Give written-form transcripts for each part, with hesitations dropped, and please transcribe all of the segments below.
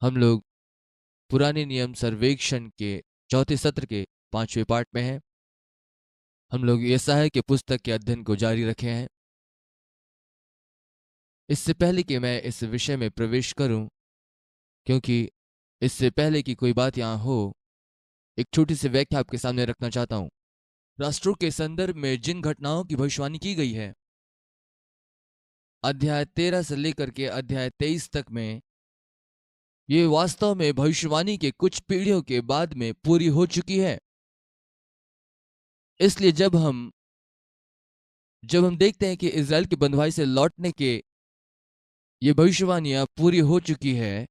हम लोग पुराने नियम सर्वेक्षण के चौथे सत्र के 5वें पार्ट में हैं। हम लोग यशायाह के पुस्तक के अध्ययन को जारी रखे हैं। इससे पहले कि मैं इस विषय में प्रवेश करूं, क्योंकि इससे पहले कि कोई बात यहाँ हो, एक छोटी सी व्याख्या आपके सामने रखना चाहता हूं। राष्ट्रों के संदर्भ में जिन घटनाओं की भविष्यवाणी की गई है, अध्याय 13 से लेकर के अध्याय 23 तक में, ये वास्तव में भविष्यवाणी के कुछ पीढ़ियों के बाद में पूरी हो चुकी है। इसलिए जब हम देखते हैं कि इज़राइल की बंधुआई से लौटने के ये भविष्यवाणियां पूरी हो चुकी है,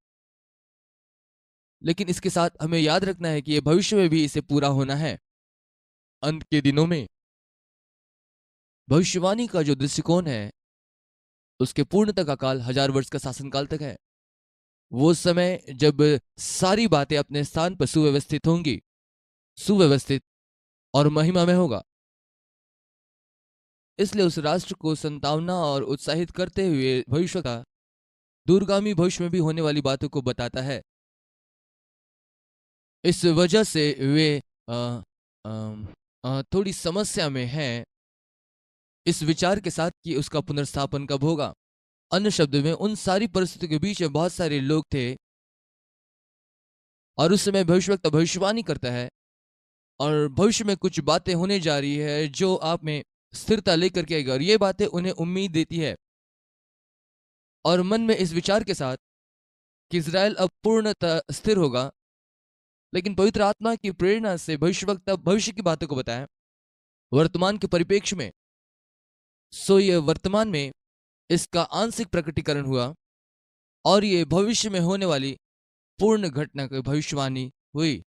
लेकिन इसके साथ हमें याद रखना है कि ये भविष्य में भी इसे पूरा होना है। अंत के दिनों में भविष्यवाणी का जो दृष्टिकोण है, उसके पूर्णता का काल 1000 वर्ष का शासनकाल तक है। वो समय जब सारी बातें अपने स्थान पर सुव्यवस्थित होंगी, सुव्यवस्थित और महिमा में होगा। इसलिए उस राष्ट्र को संतावना और उत्साहित करते हुए भविष्य का दूरगामी भविष्य में भी होने वाली बातों को बताता है। इस वजह से वे थोड़ी समस्या में हैं इस विचार के साथ कि उसका पुनर्स्थापन कब होगा। अन्य शब्द में, उन सारी परिस्थितियों के बीच में बहुत सारे लोग थे और उस समय भविष्यवक्ता भविष्यवाणी करता है और भविष्य में कुछ बातें होने जा रही है जो आप में स्थिरता लेकर के आएगा, और ये बातें उन्हें उम्मीद देती है और मन में इस विचार के साथ कि इज़राइल अब पूर्णतः स्थिर होगा। लेकिन पवित्र आत्मा की प्रेरणा से भविष्यवक्ता भविष्य की बातों को बताया वर्तमान के परिप्रेक्ष्य में। सो ये वर्तमान में इसका आंशिक प्रकटीकरण हुआ और ये भविष्य में होने वाली पूर्ण घटना की भविष्यवाणी हुई।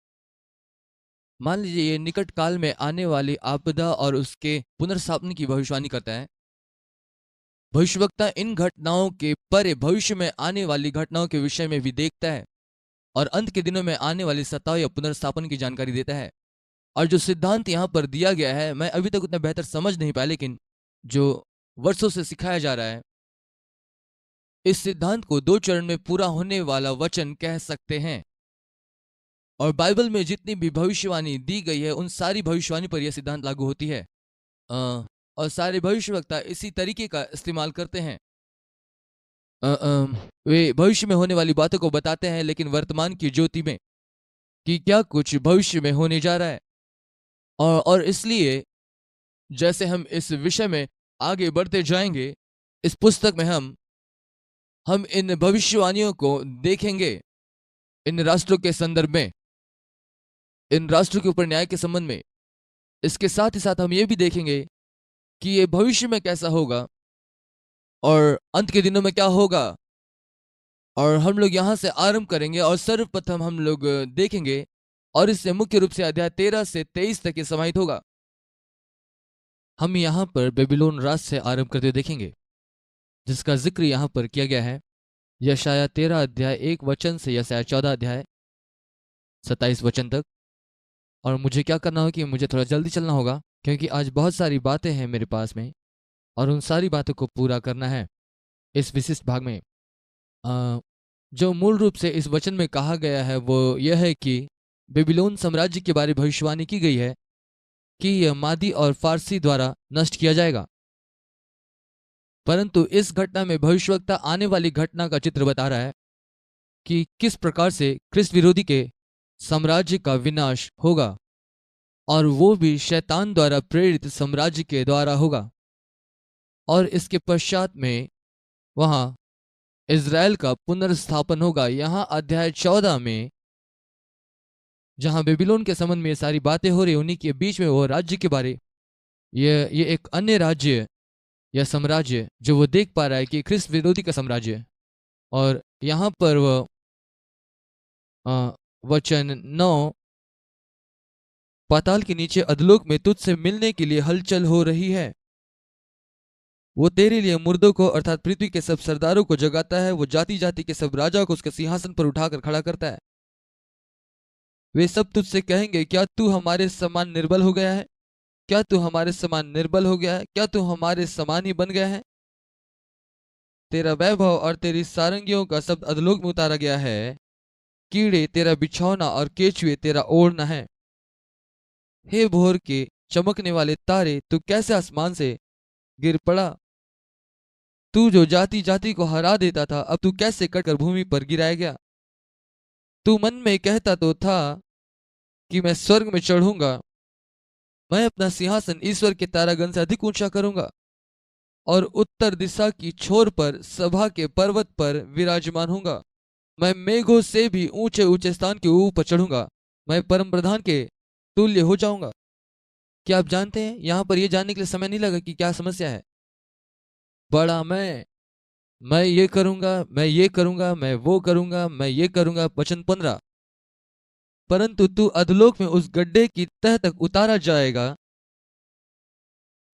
मान लीजिए ये निकट काल में आने वाली आपदा और उसके पुनर्स्थापन की भविष्यवाणी करता है। भविष्यवक्ता इन घटनाओं के परे भविष्य में आने वाली घटनाओं के विषय में भी देखता है और अंत के दिनों में आने वाली सत्ताओं या पुनर्स्थापन की जानकारी देता है। और जो सिद्धांत यहाँ पर दिया गया है, मैं अभी तक उतना बेहतर समझ नहीं पाया, लेकिन जो वर्षों से सिखाया जा रहा है, इस सिद्धांत को 2 चरण में पूरा होने वाला वचन कह सकते हैं। और बाइबल में जितनी भी भविष्यवाणी दी गई है, उन सारी भविष्यवाणी पर यह सिद्धांत लागू होती है। और सारे भविष्यवक्ता इसी तरीके का इस्तेमाल करते हैं। वे भविष्य में होने वाली बातों को बताते हैं, लेकिन वर्तमान की ज्योति में कि क्या कुछ भविष्य में होने जा रहा है। और इसलिए जैसे हम इस विषय में आगे बढ़ते जाएंगे, इस पुस्तक में हम इन भविष्यवाणियों को देखेंगे, इन राष्ट्रों के संदर्भ में, इन राष्ट्रों के ऊपर न्याय के संबंध में। इसके साथ ही साथ हम ये भी देखेंगे कि ये भविष्य में कैसा होगा और अंत के दिनों में क्या होगा। और हम लोग यहाँ से आरंभ करेंगे और सर्वप्रथम हम लोग देखेंगे, और इससे मुख्य रूप से अध्याय 13 से 23 तक ये समाहित होगा। हम यहाँ पर बेबीलोन राज से आरंभ करते हुए देखेंगे, जिसका जिक्र यहाँ पर किया गया है यशायाह 13 अध्याय 1 वचन से यशायाह 14 अध्याय 27 वचन तक। और मुझे क्या करना होगा कि मुझे थोड़ा जल्दी चलना होगा, क्योंकि आज बहुत सारी बातें हैं मेरे पास में और उन सारी बातों को पूरा करना है इस विशिष्ट भाग में। जो मूल रूप से इस वचन में कहा गया है वो यह है कि बेबीलोन साम्राज्य के बारे में भविष्यवाणी की गई है कि यह मादी और फारसी द्वारा नष्ट किया जाएगा। परंतु इस घटना में भविष्यवक्ता आने वाली घटना का चित्र बता रहा है कि किस प्रकार से ख्रिस्त विरोधी के साम्राज्य का विनाश होगा, और वो भी शैतान द्वारा प्रेरित साम्राज्य के द्वारा होगा। और इसके पश्चात में वहां इज़राइल का पुनर्स्थापन होगा। यहाँ अध्याय 14 में जहां बेबीलोन के संबंध में ये सारी बातें हो रही, उन्हीं के बीच में वो राज्य के बारे, ये एक अन्य राज्य या साम्राज्य जो वो देख पा रहा है कि ख्रिस्त विरोधी का साम्राज्य है। और यहाँ पर वह वचन 9, पाताल के नीचे अधलोक में तुझसे मिलने के लिए हलचल हो रही है। वो तेरे लिए मुर्दों को अर्थात पृथ्वी के सब सरदारों को जगाता है। वो जाति जाति के सब राजा को उसके सिंहासन पर उठाकर खड़ा करता है। वे सब तुझसे कहेंगे, क्या तू हमारे समान निर्बल हो गया है? क्या तू हमारे समान निर्बल हो गया है? क्या तू हमारे समान ही बन गया है? तेरा वैभव और तेरी सारंगियों का शब्द अधलोक में उतारा गया है। कीड़े तेरा बिछौना और केचुए तेरा ओढ़ना है। हे भोर के चमकने वाले तारे, तू कैसे आसमान से गिर पड़ा। तू जो जाति जाति को हरा देता था, अब तू कैसे कटकर भूमि पर गिराया गया। तू मन में कहता तो था कि मैं स्वर्ग में चढ़ूंगा, मैं अपना सिंहासन ईश्वर के तारागण से अधिक ऊंचा करूंगा और उत्तर दिशा की छोर पर सभा के पर्वत पर विराजमान होऊंगा। मैं मेघों से भी ऊंचे ऊंचे स्थान के ऊपर चढ़ूंगा, मैं परम प्रधान के तुल्य हो जाऊंगा। क्या आप जानते हैं, यहां पर यह जानने के लिए समय नहीं लगा कि क्या समस्या है। बड़ा मैं ये करूंगा, मैं ये करूंगा, मैं वो करूंगा, मैं ये करूंगा, वचन 15। परंतु तू अधोलोक में उस गड्ढे की तह तक उतारा जाएगा।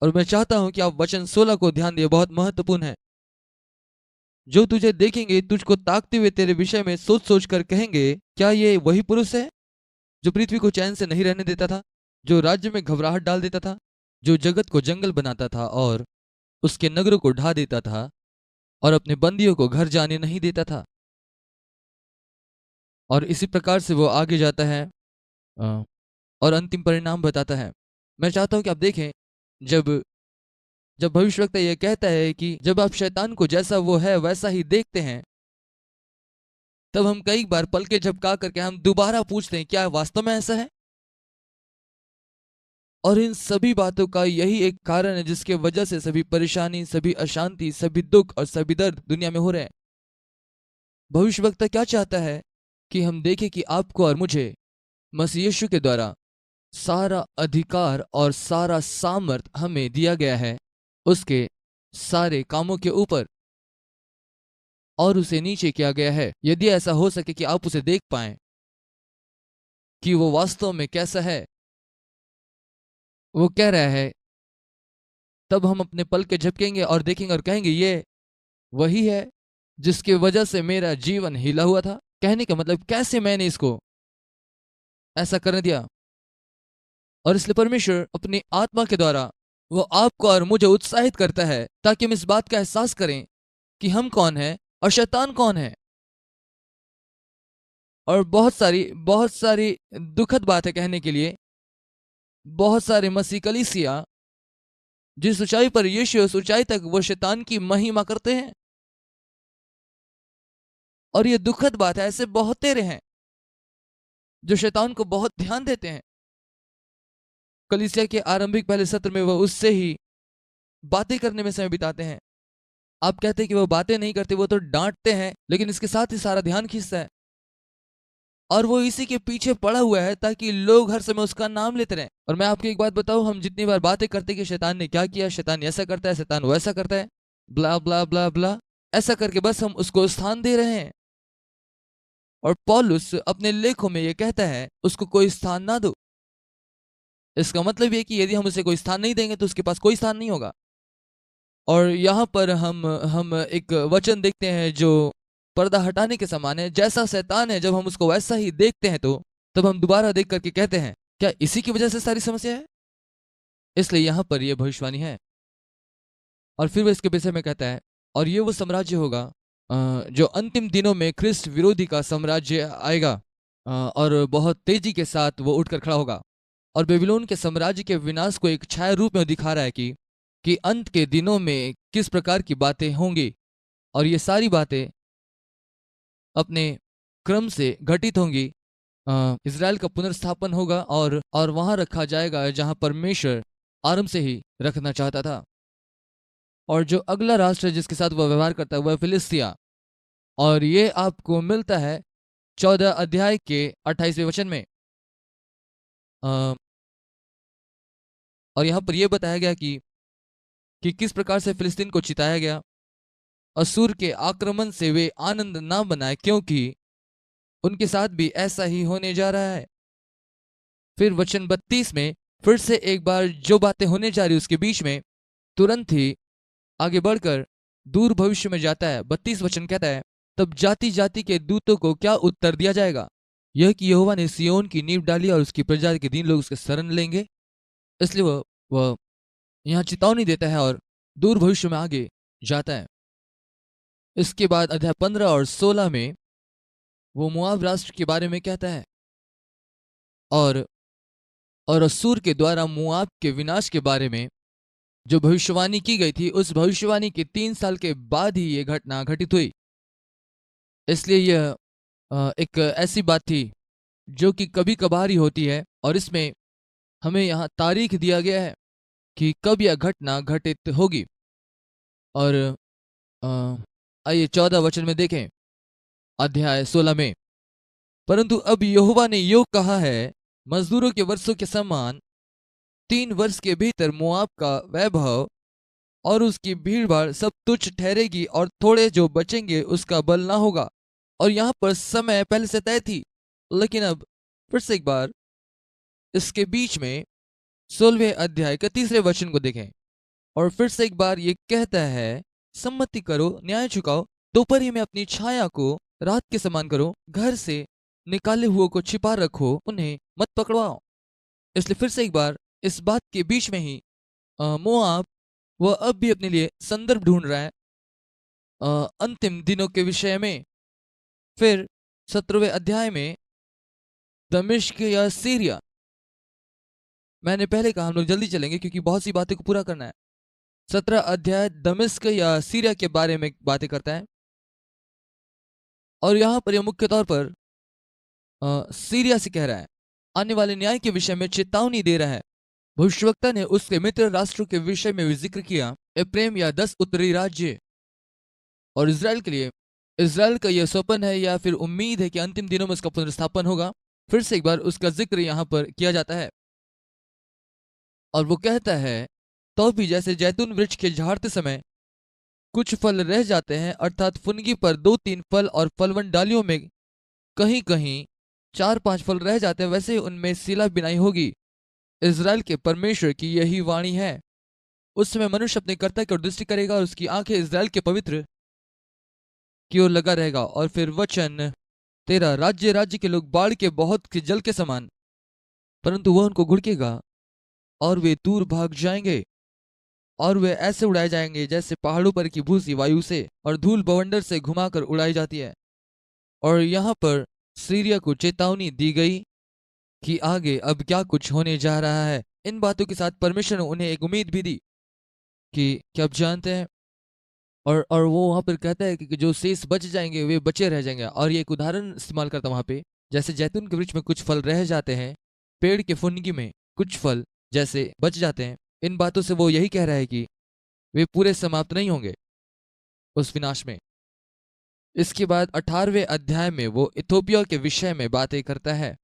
और मैं चाहता हूं कि आप वचन 16 को ध्यान दिए, बहुत महत्वपूर्ण है। जो तुझे देखेंगे तुझको ताकते हुए तेरे विषय में सोच सोच कर कहेंगे, क्या ये वही पुरुष है जो पृथ्वी को चैन से नहीं रहने देता था, जो राज्य में घबराहट डाल देता था, जो जगत को जंगल बनाता था और उसके नगरों को ढा देता था और अपने बंदियों को घर जाने नहीं देता था। और इसी प्रकार से वो आगे जाता है और अंतिम परिणाम बताता है। मैं चाहता हूं कि आप देखें, जब जब भविष्यवक्ता यह कहता है कि जब आप शैतान को जैसा वो है वैसा ही देखते हैं, तब हम कई बार पल के झपका करके हम दोबारा पूछते हैं, क्या वास्तव में ऐसा है। और इन सभी बातों का यही एक कारण है जिसके वजह से सभी परेशानी, सभी अशांति, सभी दुख और सभी दर्द दुनिया में हो रहे हैं। भविष्यवक्ता क्या चाहता है कि हम देखें कि आपको और मुझे मसीह यीशु के द्वारा सारा अधिकार और सारा सामर्थ हमें दिया गया है उसके सारे कामों के ऊपर, और उसे नीचे किया गया है, यदि ऐसा हो सके कि आप उसे देख पाएं कि वो वास्तव में कैसा है, वो कह रहा है। तब हम अपने पल के झपकेंगे और देखेंगे और कहेंगे, ये वही है जिसकी वजह से मेरा जीवन हिला हुआ था। कहने का मतलब, कैसे मैंने इसको ऐसा करने दिया। और इसलिए परमेश्वर अपनी आत्मा के द्वारा वो आपको और मुझे उत्साहित करता है ताकि हम इस बात का एहसास करें कि हम कौन हैं और शैतान कौन है। और बहुत सारी दुखद बात है कहने के लिए, बहुत सारे मसीह कलीसिया जिस ऊंचाई पर यीशु है उस ऊंचाई तक वो शैतान की महिमा करते हैं। और ये दुखद बात है, ऐसे बहुत तेरे हैं जो शैतान को बहुत ध्यान देते हैं। कलीसिया के आरंभिक पहले सत्र में वह उससे ही बातें करने में समय बिताते हैं। आप कहते हैं कि वो बातें नहीं करते, वो तो डांटते हैं, लेकिन इसके साथ ही सारा ध्यान खींचता है। और वो इसी के पीछे पड़ा हुआ है ताकि लोग हर समय उसका नाम लेते रहें। और मैं आपको एक बात बताऊं, हम जितनी बार बातें करते हैं कि शैतान ने क्या किया, शैतान ऐसा करता है, शैतान वैसा करता है, ब्ला ब्ला ब्ला ब्ला, ऐसा करके बस हम उसको स्थान दे रहे हैं। और पौलुस अपने लेखों में ये कहता है, उसको कोई स्थान ना दो। इसका मतलब ये कि यदि हम उसे कोई स्थान नहीं देंगे तो उसके पास कोई स्थान नहीं होगा। और यहाँ पर हम एक वचन देखते हैं जो पर्दा हटाने के समान है। जैसा शैतान है, जब हम उसको वैसा ही देखते हैं तो तब हम दोबारा देख करके कहते हैं, क्या इसी की वजह से सारी समस्या है। इसलिए यहाँ पर यह भविष्यवाणी है। और फिर वो इसके विषय में कहता है, और ये वो साम्राज्य होगा जो अंतिम दिनों में ख्रिस्त विरोधी का साम्राज्य आएगा, और बहुत तेजी के साथ वो उठकर खड़ा होगा। और बेबीलोन के साम्राज्य के विनाश को एक छाया रूप में दिखा रहा है कि अंत के दिनों में किस प्रकार की बातें होंगी। और ये सारी बातें अपने क्रम से घटित होंगी। इज़राइल का पुनर्स्थापन होगा और वहां रखा जाएगा जहां परमेश्वर आरंभ से ही रखना चाहता था। और जो अगला राष्ट्र है जिसके साथ वह व्यवहार करता है वह फिलिस्तिया। और ये आपको मिलता है 14 अध्याय के 28वें वचन में। अ, और यहाँ पर यह बताया गया कि किस प्रकार से फिलिस्तीन को चिताया गया। असूर के आक्रमण से वे आनंद ना बनाए, क्योंकि उनके साथ भी ऐसा ही होने जा रहा है। फिर वचन 32 में फिर से एक बार जो बातें होने जा रही उसके बीच में तुरंत ही आगे बढ़कर दूर भविष्य में जाता है। 32 वचन कहता है, तब जाति जाति के दूतों को क्या उत्तर दिया जाएगा, यह कि यहोवा ने सियोन की नींव डाली और उसकी प्रजा के 3 लोग उसके शरण लेंगे। इसलिए वह यहाँ चेतावनी देता है और दूर भविष्य में आगे जाता है। इसके बाद अध्याय 15 और 16 में वो मोआब राष्ट्र के बारे में कहता है। और असूर के द्वारा मोआब के विनाश के बारे में जो भविष्यवाणी की गई थी, उस भविष्यवाणी के 3 साल के बाद ही ये घटना घटित हुई। इसलिए यह एक ऐसी बात थी जो कि कभी कभार ही होती है, और इसमें हमें यहाँ तारीख दिया गया है कि कब यह घटना घटित होगी। और आइए 14 वचन में देखें, अध्याय 16 में। परंतु अब यहोवा ने योग कहा है, मजदूरों के वर्षों के समान 3 वर्ष के भीतर मोआब का वैभव और उसकी भीड़भाड़ सब तुच्छ ठहरेगी, और थोड़े जो बचेंगे उसका बल ना होगा। और यहाँ पर समय पहले से तय थी, लेकिन अब फिर से एक बार इसके बीच में 16वें अध्याय के 3 वचन को देखें, और फिर से एक बार ये कहता है, सम्मति करो, न्याय चुकाओ, दोपहरी में अपनी छाया को रात के समान करो, घर से निकाले हुए को छिपा रखो, उन्हें मत पकड़वाओ। इसलिए फिर से एक बार इस बात के बीच में ही मोआब वह अब भी अपने लिए संदर्भ ढूंढ रहा है अंतिम दिनों के विषय में। फिर 17वें अध्याय में दमिश्क या सीरिया, मैंने पहले कहा हम लोग जल्दी चलेंगे क्योंकि बहुत सी बातें को पूरा करना है। 17 अध्याय दमिश्क या सीरिया के बारे में बातें करता है, और यहां पर यह मुख्य तौर पर सीरिया से कह रहा है, आने वाले न्याय के विषय में चेतावनी दे रहा है। भविष्यवक्ता ने उसके मित्र राष्ट्रों के विषय में भी जिक्र किया, एप्रेम या 10 उत्तरी राज्य। और इज़राइल के लिए इज़राइल का यह स्वप्न है या फिर उम्मीद है कि अंतिम दिनों में उसका पुनर्स्थापन होगा। फिर से एक बार उसका जिक्र यहाँ पर किया जाता है, और वो कहता है, तो भी जैसे जैतून वृक्ष के झाड़ते समय कुछ फल रह जाते हैं, अर्थात फुनगी पर 2-3 फल और फलवन डालियों में कहीं कहीं 4-5 फल रह जाते हैं, वैसे ही उनमें सिला बिनाई होगी। इज़राइल के परमेश्वर की यही वाणी है। उस समय मनुष्य अपने कर्ता की ओर दृष्टि करेगा और उसकी आंखें इज़राइल के पवित्र की ओर लगा रहेगा। और फिर वचन 13, राज्य राज्य के लोग बाढ़ के बहुत के जल के समान, परंतु वह उनको घुड़केगा और वे दूर भाग जाएंगे, और वे ऐसे उड़ाए जाएंगे जैसे पहाड़ों पर की भूसी वायु से और धूल बवंडर से घुमाकर उड़ाई जाती है। और यहाँ पर सीरिया को चेतावनी दी गई कि आगे अब क्या कुछ होने जा रहा है। इन बातों के साथ परमेश्वर ने उन्हें एक उम्मीद भी दी कि क्या आप जानते हैं, और वो वहां पर कहता है कि जो शेष बच जाएंगे वे बचे रह जाएंगे। और ये एक उदाहरण इस्तेमाल करता वहां पे, जैसे जैतून के वृक्ष में कुछ फल रह जाते हैं, पेड़ के फुनगी में कुछ फल जैसे बच जाते हैं। इन बातों से वो यही कह रहा है कि वे पूरे समाप्त नहीं होंगे उस विनाश में। इसके बाद 18वें अध्याय में वो इथोपिया के विषय में बातें करता है।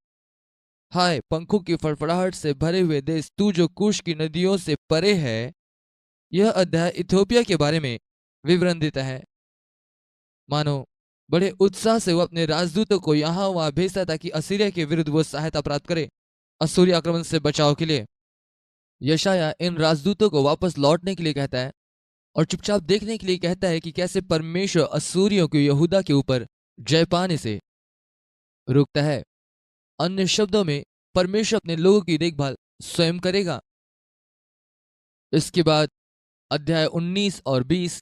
हाय पंखों की फड़फड़ाहट से भरे हुए देश, तू जो कूश की नदियों से परे है। यह अध्याय इथोपिया के बारे में विवरण देता है। मानो बड़े उत्साह से वो अपने राजदूतों को यहाँ वहां भेजता ताकि असीरिया के विरुद्ध वो सहायता प्राप्त करे असूरी आक्रमण से बचाव के लिए। यशाया इन राजदूतों को वापस लौटने के लिए कहता है और चुपचाप देखने के लिए कहता है कि कैसे परमेश्वर असूरियों को यहूदा के ऊपर जय पाने से रोकता है। अन्य शब्दों में परमेश्वर अपने लोगों की देखभाल स्वयं करेगा। इसके बाद अध्याय 19 और 20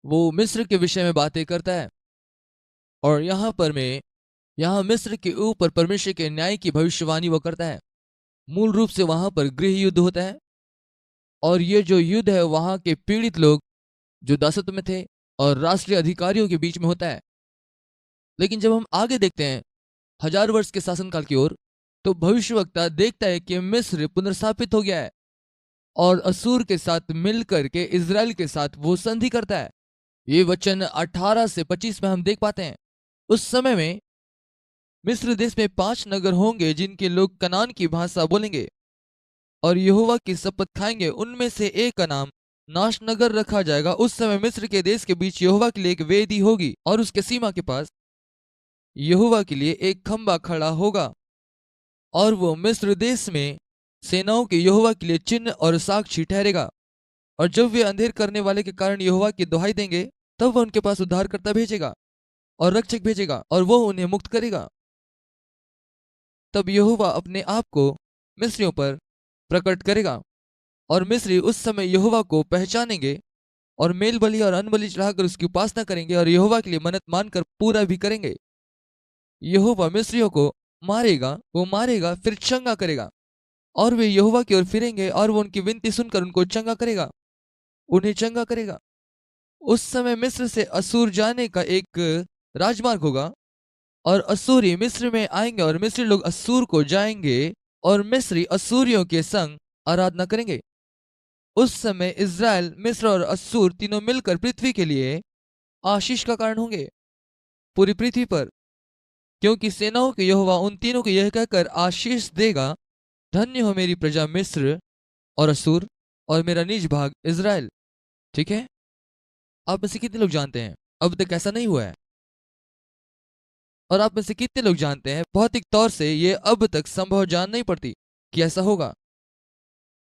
वो मिस्र के विषय में बातें करता है, और यहाँ मिस्र के ऊपर परमेश्वर के न्याय की भविष्यवाणी वो करता है। मूल रूप से वहां पर गृह युद्ध होता है, और ये जो युद्ध है वहां के पीड़ित लोग जो दासत्व में थे और राष्ट्रीय अधिकारियों के बीच में होता है। लेकिन जब हम आगे देखते हैं 1000 वर्ष के शासनकाल की ओर, तो भविष्यवक्ता देखता है कि मिस्र पुनर्स्थापित हो गया है, और असूर के साथ मिलकर के इज़राइल के साथ वो संधि करता है। ये वचन 18 से 25 में हम देख पाते हैं। उस समय में मिस्र देश में 5 नगर होंगे जिनके लोग कनान की भाषा बोलेंगे और यहोवा की शपथ खाएंगे। उनमें से एक का नाम नाश नगर रखा जाएगा। उस समय मिस्र के देश के बीच यहोवा के लिए एक वेदी होगी, और उसके सीमा के पास यहोवा के लिए एक खंबा खड़ा होगा, और वो मिस्र देश में सेनाओं के यहोवा के लिए चिन्ह और साक्षी ठहरेगा। और जब वे अंधेर करने वाले के कारण यहोवा की दुहाई देंगे, तब वह उनके पास उद्धारकर्ता भेजेगा और रक्षक भेजेगा, और वो उन्हें मुक्त करेगा। तब यहोवा अपने आप को मिस्रियों पर प्रकट करेगा, और मिस्री उस समय यहोवा को पहचानेंगे और मेल बलि और अन्न बलि चढ़ाकर उसकी उपासना करेंगे और यहोवा के लिए मन्नत मानकर पूरा भी करेंगे। यहोवा मिस्रियों को मारेगा, वो मारेगा फिर चंगा करेगा, और वे यहोवा की ओर फिरेंगे और वो उनकी विनती सुनकर उनको चंगा करेगा, उन्हें चंगा करेगा। उस समय मिस्र से असूर जाने का एक राजमार्ग होगा, और असूरी मिस्र में आएंगे और मिस्री लोग असूर को जाएंगे और मिस्री असूरियों के संग आराधना करेंगे। उस समय इज़राइल, मिस्र और असूर तीनों मिलकर पृथ्वी के लिए आशीष का कारण होंगे पूरी पृथ्वी पर, क्योंकि सेनाओं के यहोवा उन तीनों को यह कहकर आशीष देगा, धन्य हो मेरी प्रजा मिस्र और असूर, और मेरा निज भाग इज़राइल। ठीक है, आप में से कितने लोग जानते हैं अब तक ऐसा नहीं हुआ है? और आप में से कितने लोग जानते हैं भौतिक तौर से ये अब तक संभव जान नहीं पड़ती कि ऐसा होगा,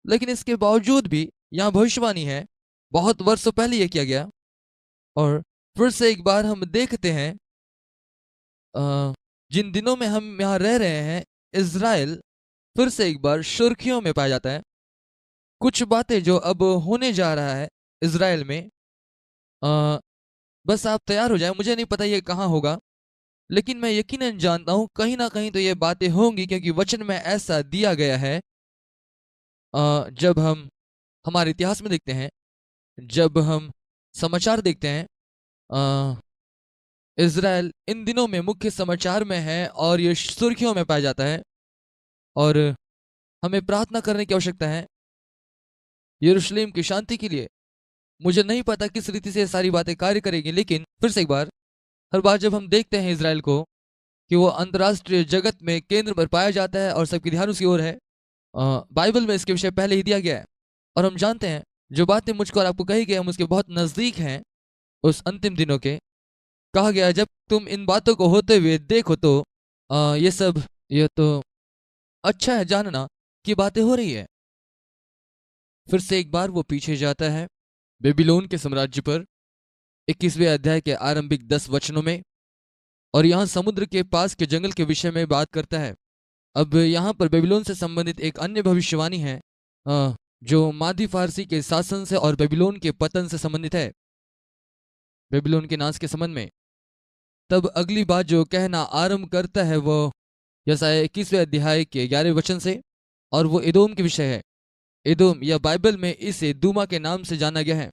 लेकिन इसके बावजूद भी यहाँ भविष्यवाणी है, बहुत वर्षों पहले यह किया गया। और फिर से एक बार हम देखते हैं, जिन दिनों में हम यहाँ रह रहे हैं, इज़राइल फिर से एक बार सुर्खियों में पाया जाता है। कुछ बातें जो अब होने जा रहा है इज़राइल में, बस आप तैयार हो जाएं, मुझे नहीं पता ये कहाँ होगा, लेकिन मैं यकीनन जानता हूँ कहीं ना कहीं तो ये बातें होंगी, क्योंकि वचन में ऐसा दिया गया है। जब हम हमारे इतिहास में देखते हैं, जब हम समाचार देखते हैं, इज़राइल इन दिनों में मुख्य समाचार में है और ये सुर्खियों में पाया जाता है, और हमें प्रार्थना करने की आवश्यकता है यरूशलेम की शांति के लिए। मुझे नहीं पता किस रीति से ये सारी बातें कार्य करेंगी, लेकिन फिर से एक बार, हर बार जब हम देखते हैं इज़राइल को कि वो अंतर्राष्ट्रीय जगत में केंद्र पर पाया जाता है और सबकी ध्यान उसकी ओर है, बाइबल में इसके विषय पहले ही दिया गया है, और हम जानते हैं जो बातें मुझको और आपको कही गई हम उसके बहुत नज़दीक हैं उस अंतिम दिनों के। कहा गया जब तुम इन बातों को होते हुए देखो तो ये तो अच्छा है जानना कि बातें हो रही है। फिर से एक बार वो पीछे जाता है बेबीलोन के साम्राज्य पर 21वें अध्याय के आरंभिक 10 वचनों में, और यहाँ समुद्र के पास के जंगल के विषय में बात करता है। अब यहाँ पर बेबीलोन से संबंधित एक अन्य भविष्यवाणी है, जो मादी फारसी के शासन से और बेबीलोन के पतन से संबंधित है, बेबीलोन के नाश के संबंध में। तब अगली बात जो कहना आरंभ करता है वो यशायाह 21वें अध्याय के 11वें वचन से, और वो एदोम के विषय है। एदोम या बाइबल में इसे दूमा के नाम से जाना गया है,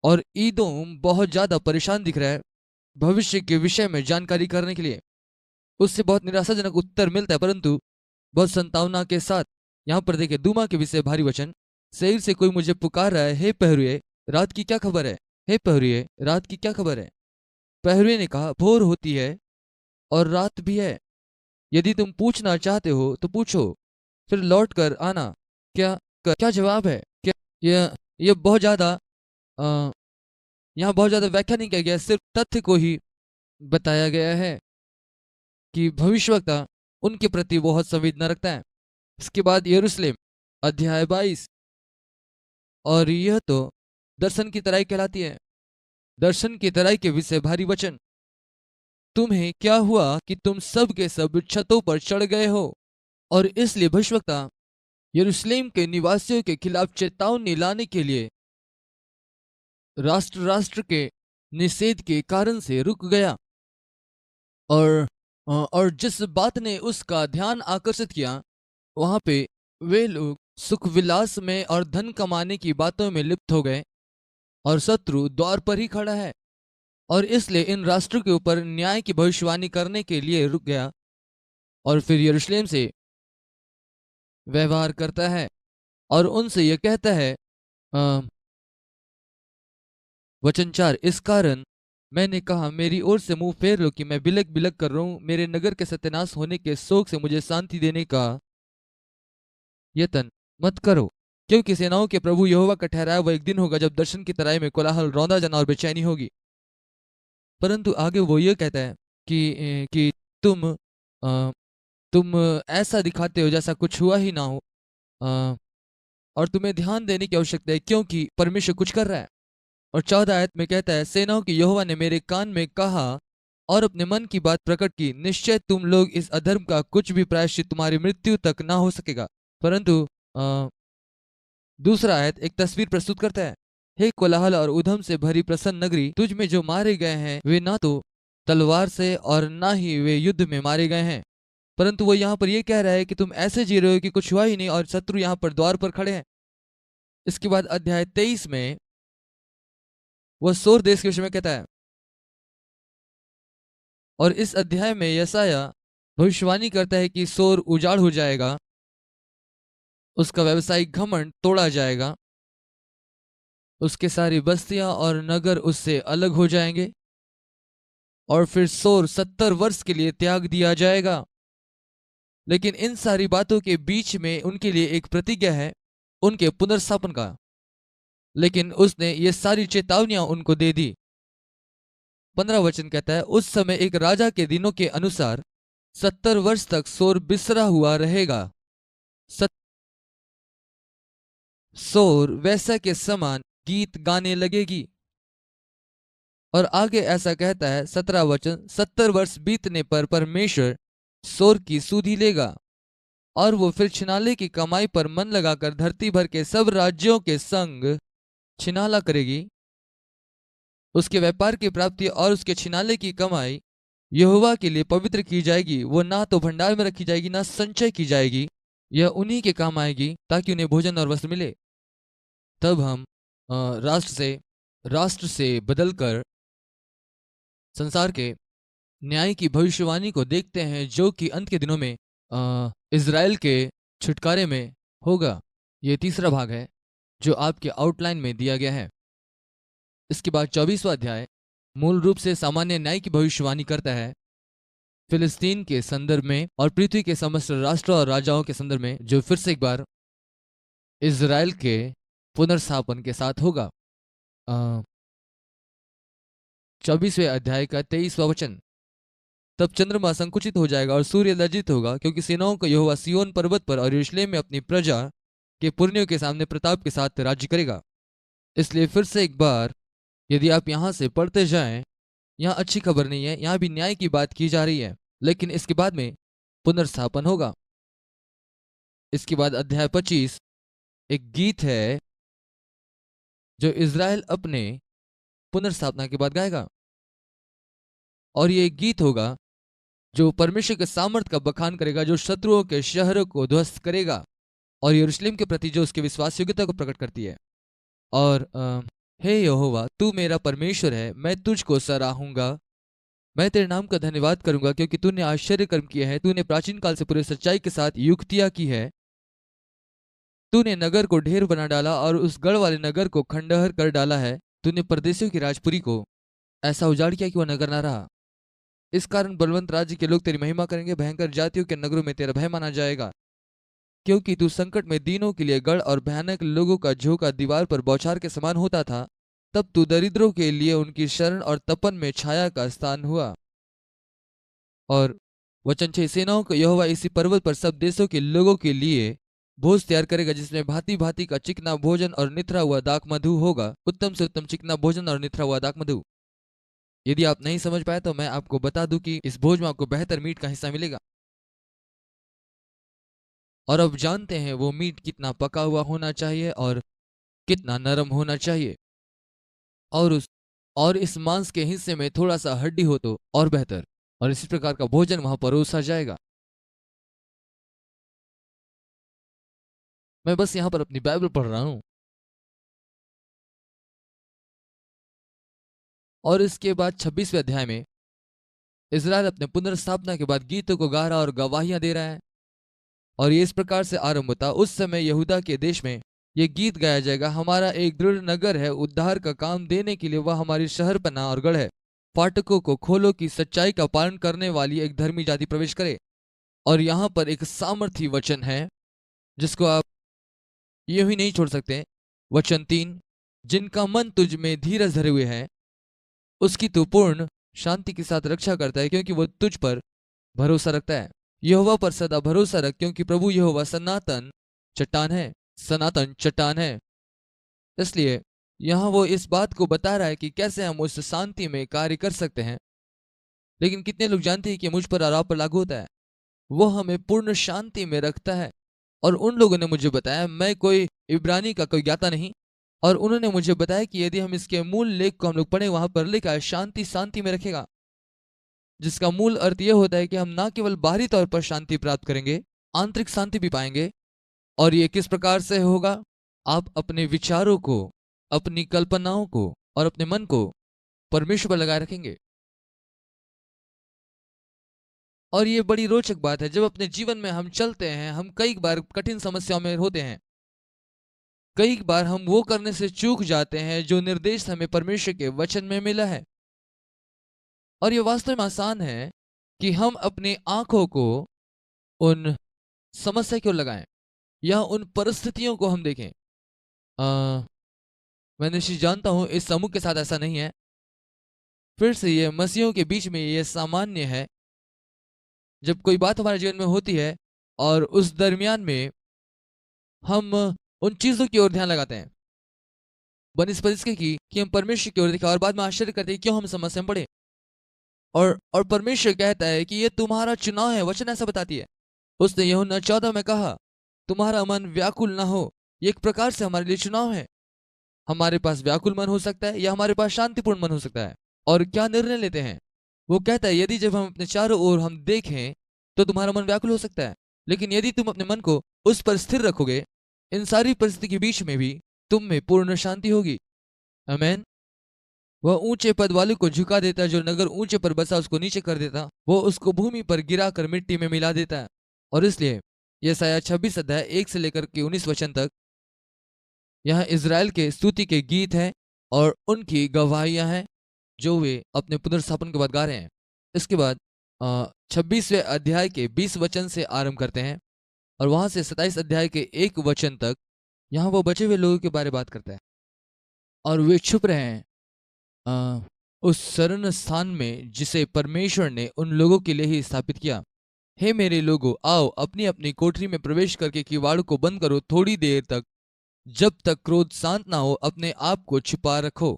और एदोम बहुत ज्यादा परेशान दिख रहा है भविष्य के विषय में जानकारी करने के लिए। उससे बहुत निराशाजनक उत्तर मिलता है, परंतु बहुत संतावना के साथ यहाँ पर देखिए दूमा के विषय भारी वचन, शरीर से कोई मुझे पुकार रहा है, हे पहरुए रात की क्या खबर है, हे पहरुए रात की क्या खबर है। पहरुए ने कहा भोर होती है और रात भी है, यदि तुम पूछना चाहते हो तो पूछो, फिर लौट कर आना। क्या क्या जवाब है? क्या यह बहुत ज्यादा यहाँ बहुत ज्यादा व्याख्या नहीं किया गया, सिर्फ तथ्य को ही बताया गया है कि भविष्यवक्ता उनके प्रति बहुत संवेदना रखता है। इसके बाद यरूशलेम अध्याय 22, और यह तो दर्शन की तराई कहलाती है। दर्शन की तराई के विषय भारी वचन, तुम्हें क्या हुआ कि तुम सब के सब छतों पर चढ़ गए हो, और इसलिए भविष्यवक्ता यरूशलेम के निवासियों के खिलाफ चेतावनी लाने के लिए राष्ट्र राष्ट्र के निषेध के कारण से रुक गया। और जिस बात ने उसका ध्यान आकर्षित किया, वहां पे वे लोग सुख विलास में और धन कमाने की बातों में लिप्त हो गए, और शत्रु द्वार पर ही खड़ा है, और इसलिए इन राष्ट्रों के ऊपर न्याय की भविष्यवाणी करने के लिए रुक गया, और फिर यरूशलेम से व्यवहार करता है और उनसे यह कहता है, वचन 4, इस कारण मैंने कहा मेरी ओर से मुंह फेर लो कि मैं बिलक बिलक कर रहा हूं, मेरे नगर के सत्यानाश होने के शोक से मुझे शांति देने का यत्न मत करो, क्योंकि सेनाओं के प्रभु यहोवा का ठहराया वह एक दिन होगा जब दर्शन की तराई में कोलाहल, रौंदा जाना और बेचैनी होगी। परंतु आगे वो ये कहता है कि तुम ऐसा दिखाते हो जैसा कुछ हुआ ही ना हो, और तुम्हें ध्यान देने की आवश्यकता है क्योंकि परमेश्वर कुछ कर रहा है। और 14 आयत में कहता है, सेनाओं की यहोवा ने मेरे कान में कहा और अपने मन की बात प्रकट की, निश्चय तुम लोग इस अधर्म का कुछ भी प्रायश्चित तुम्हारी मृत्यु तक ना हो सकेगा। परंतु दूसरा आयत एक तस्वीर प्रस्तुत करता है, हे कोलाहल और उधम से भरी प्रसन्न नगरी, तुझ में जो मारे गए हैं वे ना तो तलवार से और ना ही वे युद्ध में मारे गए हैं, परंतु वो यहाँ पर ये कह रहा है कि तुम ऐसे जी रहे हो कि कुछ हुआ ही नहीं और शत्रु यहाँ पर द्वार पर खड़े हैं। इसके बाद अध्याय 23 में वह सोर देश के विषय में कहता है, और इस अध्याय में यशायाह भविष्यवाणी करता है कि सोर उजाड़ हो जाएगा, उसका व्यावसायिक घमंड तोड़ा जाएगा, उसके सारी बस्तियां और नगर उससे अलग हो जाएंगे और फिर सोर 70 वर्ष के लिए त्याग दिया जाएगा। लेकिन इन सारी बातों के बीच में उनके लिए एक प्रतिज्ञा है उनके पुनर्स्थापन का, लेकिन उसने ये सारी चेतावनियां उनको दे दी। 15 वचन कहता है, उस समय एक राजा के दिनों के अनुसार 70 वर्ष तक सोर बिसरा हुआ रहेगा। सोर वैसा के समान गीत गाने लगेगी। और आगे ऐसा कहता है 17 वचन, 70 वर्ष बीतने पर परमेश्वर सोर की सुधि लेगा और वो फिर छिनाले की कमाई पर मन लगाकर धरती भर के सब राज्यों के संग छिनाला करेगी। उसके व्यापार की प्राप्ति और उसके छिनाले की कमाई यहोवा के लिए पवित्र की जाएगी। वो ना तो भंडार में रखी जाएगी ना संचय की जाएगी, यह उन्हीं के काम आएगी ताकि उन्हें भोजन और वस्त्र मिले। तब हम राष्ट्र से बदलकर संसार के न्याय की भविष्यवाणी को देखते हैं जो कि अंत के दिनों में इज़राइल के छुटकारे में होगा। ये तीसरा भाग है जो आपके आउटलाइन में दिया गया है। इसके बाद 24वां अध्याय मूल रूप से सामान्य न्याय की भविष्यवाणी करता है फिलिस्तीन के संदर्भ में और पृथ्वी के समस्त राष्ट्र और राजाओं के संदर्भ में, जो फिर से एक बार इज़राइल के पुनर्स्थापन के साथ होगा। 24वें अध्याय का 23वां वचन, तब चंद्रमा संकुचित हो जाएगा और सूर्य लज्जित होगा, क्योंकि सेनाओं का यहोवा सिय्योन पर्वत पर और यरूशलेम में अपनी प्रजा के पुरनियों के सामने प्रताप के साथ राज्य करेगा। इसलिए फिर से एक बार यदि आप यहां से पढ़ते जाएं, यहां अच्छी खबर नहीं है, यहां भी न्याय की बात की जा रही है, लेकिन इसके बाद में पुनर्स्थापन होगा। इसके बाद अध्याय 25 एक गीत है जो इज़राइल अपने पुनर्स्थापना के बाद गाएगा, और ये गीत होगा जो परमेश्वर के सामर्थ का बखान करेगा, जो शत्रुओं के शहरों को ध्वस्त करेगा और यरूशलेम के प्रति जो उसके विश्वास योग्यता को प्रकट करती है। और हे यहोवा, तू मेरा परमेश्वर है, मैं तुझको सराहूंगा, मैं तेरे नाम का धन्यवाद करूंगा, क्योंकि तूने आश्चर्य कर्म किए हैं, तूने प्राचीन काल से पूरे सच्चाई के साथ युक्तियां की है। तूने नगर को ढेर बना डाला और उस गढ़ वाले नगर को खंडहर कर डाला है। तूने परदेशियों की राजपुरी को ऐसा उजाड़ किया कि वह नगर ना रहा। इस कारण बलवंत राज्य के लोग तेरी महिमा करेंगे, भयंकर जातियों के नगरों में तेरा भय माना जाएगा, क्योंकि तू संकट में दीनों के लिए गढ़ और भयानक लोगों का झोंका दीवार पर बौछार के समान होता था। तब तू दरिद्रों के लिए उनकी शरण और तपन में छाया का स्थान हुआ। और वचन 6, सेनाओं को यहोवा इसी पर्वत पर सब देशों के लोगों के लिए भोज तैयार करेगा, जिसमें भांति भांति का चिकना भोजन और निथरा हुआ दाख मधु होगा, उत्तम से उत्तम चिकना भोजन और निथरा हुआ दाख मधु। यदि आप नहीं समझ पाए तो मैं आपको बता दूं कि इस भोज में आपको बेहतर मीट का हिस्सा मिलेगा। और अब जानते हैं वो मीट कितना पका हुआ होना चाहिए और कितना नरम होना चाहिए, और इस मांस के हिस्से में थोड़ा सा हड्डी हो तो और बेहतर। और इसी प्रकार का भोजन वहां परोसा जाएगा। मैं बस यहां पर अपनी बाइबल पढ़ रहा हूं। और इसके बाद 26वें अध्याय में इज़राइल अपने पुनर्स्थापना के बाद गीतों को गा रहा और गवाहियां दे रहा है। और ये इस प्रकार से आरंभ होता, उस समय यहूदा के देश में ये गीत गाया जाएगा, हमारा एक दृढ़ नगर है, उद्धार का काम देने के लिए वह हमारी शहर पनाह और गढ़ है। फाटकों को खोलो कि सच्चाई का पालन करने वाली एक धर्मी जाति प्रवेश करे। और यहाँ पर एक सामर्थी वचन है जिसको आप यूं ही नहीं छोड़ सकते। वचन 3, जिनका मन तुझ में धीरज धरे हुए है उसकी तू पूर्ण शांति के साथ रक्षा करता है, क्योंकि वो तुझ पर भरोसा रखता है। यहोवा पर सदा भरोसा रख, क्योंकि प्रभु यहोवा सनातन चट्टान है, सनातन चट्टान है। इसलिए यहां वो इस बात को बता रहा है कि कैसे हम उस शांति में कार्य कर सकते हैं। लेकिन कितने लोग जानते हैं कि मुझ पर और आप पर लागू होता है? वो हमें पूर्ण शांति में रखता है। और उन लोगों ने मुझे बताया, मैं कोई इब्रानी का कोई ज्ञाता नहीं, और उन्होंने मुझे बताया कि यदि हम इसके मूल लेख को हम लोग पढ़े, वहां पर लिखा है शांति शांति में रखेगा। जिसका मूल अर्थ यह होता है कि हम ना केवल बाहरी तौर पर शांति प्राप्त करेंगे, आंतरिक शांति भी पाएंगे। और ये किस प्रकार से होगा? आप अपने विचारों को, अपनी कल्पनाओं को और अपने मन को परमेश्वर पर लगाए रखेंगे। और ये बड़ी रोचक बात है, जब अपने जीवन में हम चलते हैं, हम कई बार कठिन समस्याओं में होते हैं, कई बार हम वो करने से चूक जाते हैं जो निर्देश हमें परमेश्वर के वचन में मिला है। और ये वास्तव में आसान है कि हम अपनी आंखों को उन समस्या क्यों लगाएं या उन परिस्थितियों को हम देखें। मैं निश्चित जानता हूं इस समूह के साथ ऐसा नहीं है। फिर से ये मसीहों के बीच में ये सामान्य है, जब कोई बात हमारे जीवन में होती है और उस दरमियान में हम उन चीजों की ओर ध्यान लगाते हैं बनस्पति की कि हम परमेश्वर की ओर देखें, और बाद में आश्चर्य करते हैं क्यों हम समस्या में पड़े। और परमेश्वर कहता है कि ये तुम्हारा चुनाव है, वचन ऐसा बताती है। उसने यूहन्ना 14 में कहा, तुम्हारा मन व्याकुल ना हो। ये एक प्रकार से हमारे लिए चुनाव है। हमारे पास व्याकुल मन हो सकता है या हमारे पास शांतिपूर्ण मन हो सकता है। और क्या निर्णय लेते हैं? वो कहता है यदि जब हम अपने चारों ओर हम देखें तो तुम्हारा मन व्याकुल हो सकता है, लेकिन यदि तुम अपने मन को उस पर स्थिर रखोगे, इन सारी परिस्थिति के बीच में भी तुम में पूर्ण शांति होगी। आमीन। वह ऊंचे पद वाले को झुका देता, जो नगर ऊंचे पर बसा उसको नीचे कर देता। वो उसको भूमि पर गिराकर मिट्टी में मिला देता है। और इसलिए यशायाह 26 अध्याय 1 से लेकर के 19 वचन तक यहाँ इज़राइल के स्तुति के गीत हैं और उनकी गवाहियां हैं जो वे अपने पुनर्स्थापन के बाद गा रहे हैं। इसके बाद 26वें अध्याय के 20 वचन से आरंभ करते हैं और वहां से 27 अध्याय के 1 वचन तक यहाँ वो बचे हुए लोगों के बारे में बात करता है। और वे छुप रहे हैं उस शरण स्थान में जिसे परमेश्वर ने उन लोगों के लिए ही स्थापित किया। हे मेरे लोगों, आओ अपनी अपनी कोठरी में प्रवेश करके किवाड़ों को बंद करो थोड़ी देर तक, जब तक क्रोध शांत ना हो अपने आप को छिपा रखो।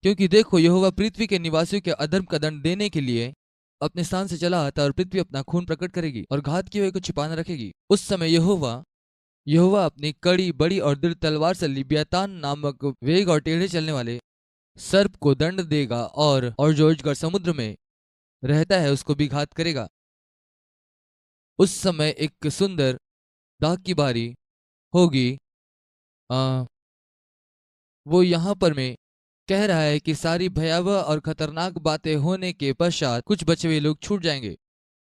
क्योंकि देखो, यहोवा पृथ्वी के निवासियों के अधर्म का दंड देने के लिए अपने स्थान से चला आता, और पृथ्वी अपना खून प्रकट करेगी और घात किए हुए को छिपाना रखेगी। उस समय यहोवा यहोवा अपनी कड़ी बड़ी और दृढ़ तलवार से लिब्यातान नामक वेग और टेढ़े चलने वाले सर्प को दंड देगा, और जो अजगर समुद्र में रहता है उसको भी घात करेगा। उस समय एक सुंदर दाग की बारी होगी। वो यहाँ पर मैं कह रहा है कि सारी भयावह और खतरनाक बातें होने के पश्चात कुछ बचे हुए लोग छूट जाएंगे।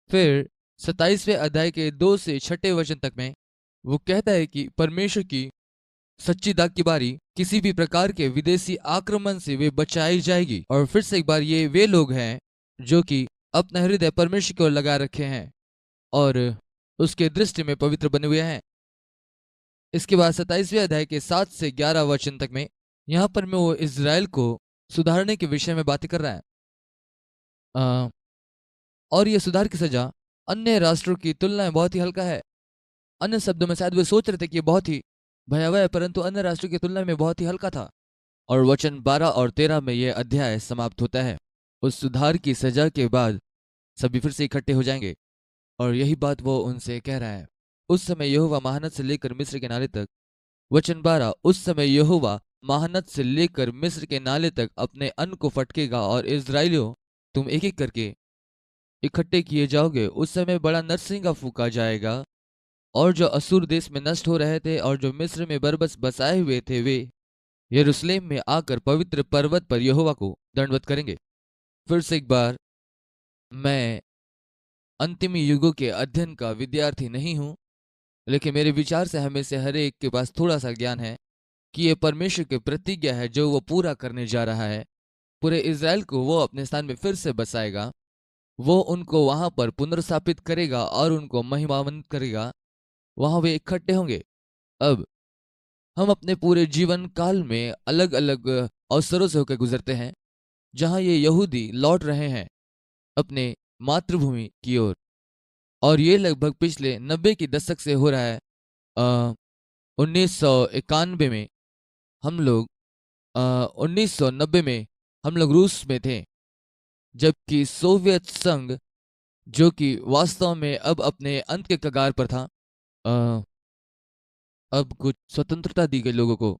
फिर 27वें अध्याय के 2 से 6 वचन तक में वो कहता है कि परमेश्वर की सच्ची दाग की बारी किसी भी प्रकार के विदेशी आक्रमण से वे बचाई जाएगी। और फिर से एक बार, ये वे लोग हैं जो कि अपना हृदय परमेश्वर की ओर लगा रखे हैं और उसके दृष्टि में पवित्र बने हुए हैं। इसके बाद 27वें अध्याय के 7 से 11 वचन तक में यहाँ पर मैं वो इज़राइल को सुधारने के विषय में बातें कर रहा है। और ये सुधार की सजा अन्य राष्ट्रों की तुलना में बहुत ही हल्का है। अन्य शब्दों में शायद वे सोच रहे थे कि ये बहुत ही भयावह है, परंतु अन्य राष्ट्रों की तुलना में बहुत ही हल्का था। और वचन 12 और 13 में यह अध्याय समाप्त होता है। उस सुधार की सजा के बाद सभी फिर से इकट्ठे हो जाएंगे, और यही बात वो उनसे कह रहा है। उस समय यहोवा महानद से लेकर मिस्र के नाले तक। वचन 12, उस समय यहोवा महानद से लेकर मिस्र के नाले तक अपने अन्न को फटकेगा, और इज़राइलियों तुम एक एक करके इकट्ठे किए जाओगे। उस समय बड़ा नरसिंगा फूका जाएगा, और जो असुर देश में नष्ट हो रहे थे और जो मिस्र में बरबस बसाए हुए थे, वे यरूशलेम में आकर पवित्र पर्वत पर यहोवा को दंडवत करेंगे। फिर से एक बार, मैं अंतिम युगों के अध्ययन का विद्यार्थी नहीं हूं, लेकिन मेरे विचार से हमें से हर एक के पास थोड़ा सा ज्ञान है कि यह परमेश्वर की प्रतिज्ञा है जो वो पूरा करने जा रहा है। पूरे इज़राइल को वो अपने स्थान में फिर से बसाएगा। वो उनको वहां पर पुनर्स्थापित करेगा और उनको महिमान्वित करेगा। वहां वे इकट्ठे होंगे। अब हम अपने पूरे जीवन काल में अलग अलग अवसरों से होकर गुजरते हैं जहां ये यहूदी लौट रहे हैं अपने मातृभूमि की ओर, और ये लगभग पिछले 90 की दशक से हो रहा है। 1991 में हम लोग 1990 में हम लोग रूस में थे, जबकि सोवियत संघ, जो कि वास्तव में अब अपने अंत के कगार पर था, अब कुछ स्वतंत्रता दी गई लोगों को,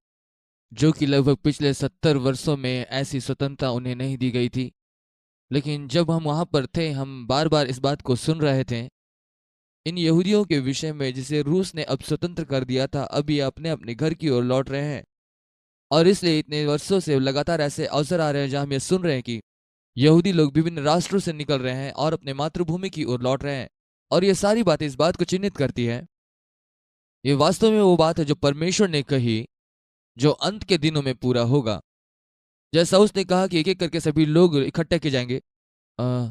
जो कि लगभग पिछले 70 वर्षों में ऐसी स्वतंत्रता उन्हें नहीं दी गई थी। लेकिन जब हम वहाँ पर थे, हम बार बार इस बात को सुन रहे थे इन यहूदियों के विषय में जिसे रूस ने अब स्वतंत्र कर दिया था। अब ये अपने अपने घर की ओर लौट रहे हैं, और इसलिए इतने वर्षों से लगातार ऐसे अवसर आ रहे हैं जहाँ हम ये सुन रहे हैं कि यहूदी लोग विभिन्न राष्ट्रों से निकल रहे हैं और अपने मातृभूमि की ओर लौट रहे हैं। और ये सारी बातें इस बात को चिन्हित करती है, ये वास्तव में वो बात है जो परमेश्वर ने कही, जो अंत के दिनों में पूरा होगा। जैसा उसने कहा कि एक एक करके सभी लोग इकट्ठे किए जाएंगे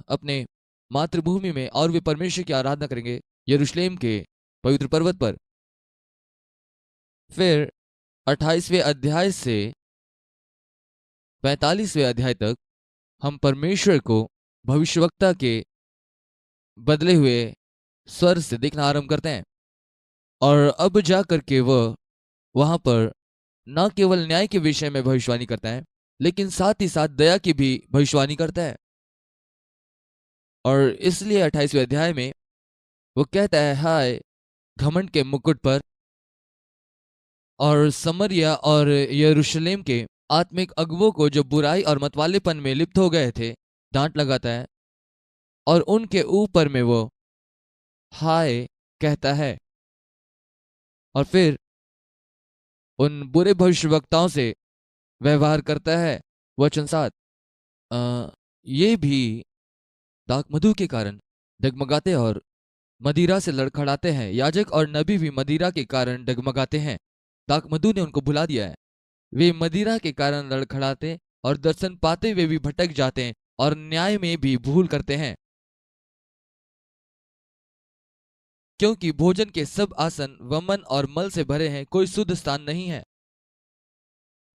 अपने मातृभूमि में, और वे परमेश्वर की आराधना करेंगे यरूशलेम के पवित्र पर्वत पर। फिर 28वें अध्याय से 45वें अध्याय तक हम परमेश्वर को भविष्यवक्ता के बदले हुए स्वर से देखना आरंभ करते हैं। और अब जा करके वह वहां पर न केवल न्याय के विषय में भविष्यवाणी करता है, लेकिन साथ ही साथ दया की भी भविष्यवाणी करता है। और इसलिए 28वें अध्याय में वो कहता है, हाय घमंड के मुकुट पर और समरिया और यरूशलेम के आत्मिक अगुवों को जो बुराई और मतवालेपन में लिप्त हो गए थे, डांट लगाता है। और उनके ऊपर में वो हाय कहता है। और फिर उन बुरे भविष्यवक्ताओं से व्यवहार करता है। वचन 7, ये भी दाखमधु के कारण डगमगाते और मदिरा से लड़खड़ाते हैं। याजक और नबी भी मदिरा के कारण डगमगाते हैं। दाखमधु ने उनको भुला दिया है। वे मदिरा के कारण लड़खड़ाते और दर्शन पाते हुए भी भटक जाते हैं और न्याय में भी भूल करते हैं, क्योंकि भोजन के सब आसन वमन और मल से भरे हैं, कोई शुद्ध स्थान नहीं है।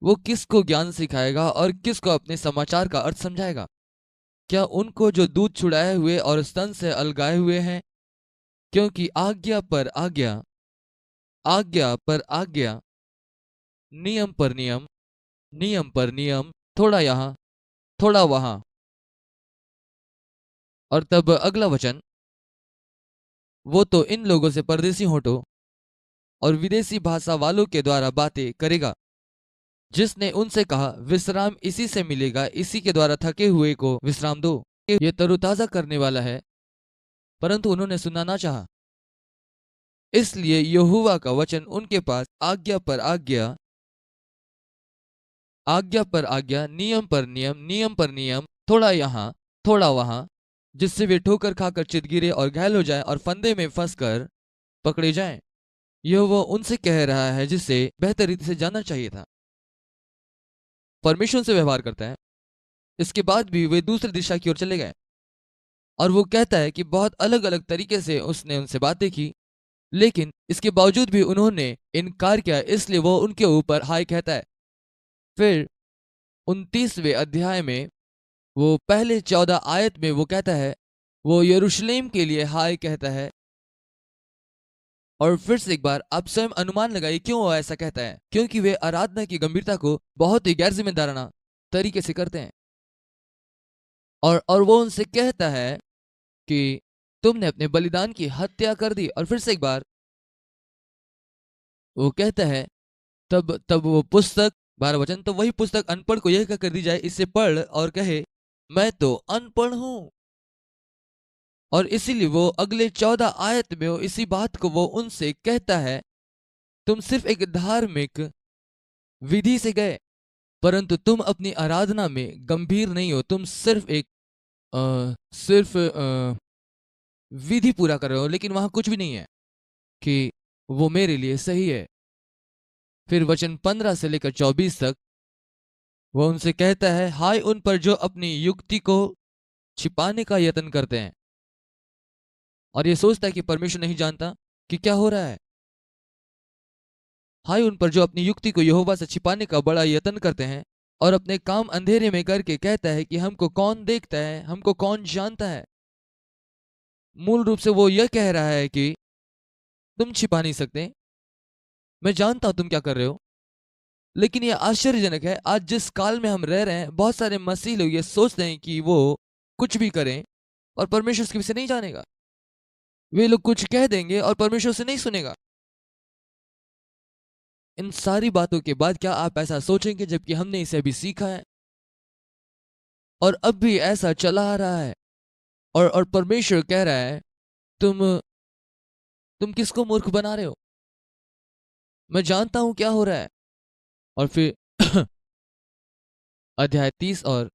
वो किसको ज्ञान सिखाएगा और किसको अपने समाचार का अर्थ समझाएगा? क्या उनको जो दूध छुड़ाए हुए और स्तन से अलगाए हुए हैं? क्योंकि आज्ञा पर आज्ञा, आज्ञा पर आज्ञा, नियम पर नियम, नियम पर नियम, थोड़ा यहाँ थोड़ा वहां। और तब अगला वचन, वो तो इन लोगों से परदेसी होठों और विदेशी भाषा वालों के द्वारा बातें करेगा, जिसने उनसे कहा विश्राम इसी से मिलेगा, इसी के द्वारा थके हुए को विश्राम दो। ये तरोताजा करने वाला है, परंतु उन्होंने सुनना ना चाहा। इसलिए यहोवा का वचन उनके पास आज्ञा पर आज्ञा, आज्ञा पर आज्ञा, नियम पर नियम, नियम पर नियम, थोड़ा यहाँ थोड़ा वहां, जिससे वे ठोकर खाकर चित गिरे और घायल हो जाएं और फंदे में फंसकर पकड़े जाएं। यह वो उनसे कह रहा है जिसे बेहतर रीति से जानना चाहिए था। परमेश्वर से व्यवहार करता है, इसके बाद भी वे दूसरी दिशा की ओर चले गए। और वो कहता है कि बहुत अलग अलग तरीके से उसने उनसे बातें की, लेकिन इसके बावजूद भी उन्होंने इनकार किया, इसलिए वो उनके ऊपर हाय कहता है। फिर 29वें अध्याय में वो पहले 14 आयत में वो कहता है, वो यरूशलेम के लिए हाय कहता है। और फिर से एक बार आप स्वयं अनुमान लगाइए क्यों वो ऐसा कहता है, क्योंकि वे आराधना की गंभीरता को बहुत ही गैर जिम्मेदाराना तरीके से करते हैं। और वो उनसे कहता है कि तुमने अपने बलिदान की हत्या कर दी। और फिर से एक बार वो कहता है, तब तब वो पुस्तक 12 वचन, तो वही पुस्तक अनपढ़ को यह कर दी जाए, इसे पढ़ और कहे मैं तो अनपढ़ हूं। और इसीलिए वो अगले 14 आयत में वो इसी बात को वो उनसे कहता है, तुम सिर्फ एक धार्मिक विधि से गए, परंतु तुम अपनी आराधना में गंभीर नहीं हो। तुम सिर्फ एक सिर्फ विधि पूरा कर रहे हो, लेकिन वहां कुछ भी नहीं है कि वो मेरे लिए सही है। फिर वचन 15 से लेकर 24 तक वो उनसे कहता है, हाय उन पर जो अपनी युक्ति को छिपाने का यत्न करते हैं और ये सोचता है कि परमेश्वर नहीं जानता कि क्या हो रहा है। हाय उन पर जो अपनी युक्ति को यहोवा से छिपाने का बड़ा यत्न करते हैं और अपने काम अंधेरे में करके कहता है कि हमको कौन देखता है, हमको कौन जानता है। मूल रूप से वो यह कह रहा है कि तुम छिपा नहीं सकते, मैं जानता हूं तुम क्या कर रहे हो। लेकिन यह आश्चर्यजनक है, आज जिस काल में हम रह रहे हैं, बहुत सारे मसीह लोग ये सोचते हैं कि वो कुछ भी करें और परमेश्वर उसके विषय नहीं जानेगा। वे लोग कुछ कह देंगे और परमेश्वर से नहीं सुनेगा। इन सारी बातों के बाद क्या आप ऐसा सोचेंगे जबकि हमने इसे अभी सीखा है? और अब भी ऐसा चला आ रहा है। और परमेश्वर कह रहा है, तुम तुम किसको मूर्ख बना रहे हो? मैं जानता हूं क्या हो रहा है। और फिर अध्याय 30 और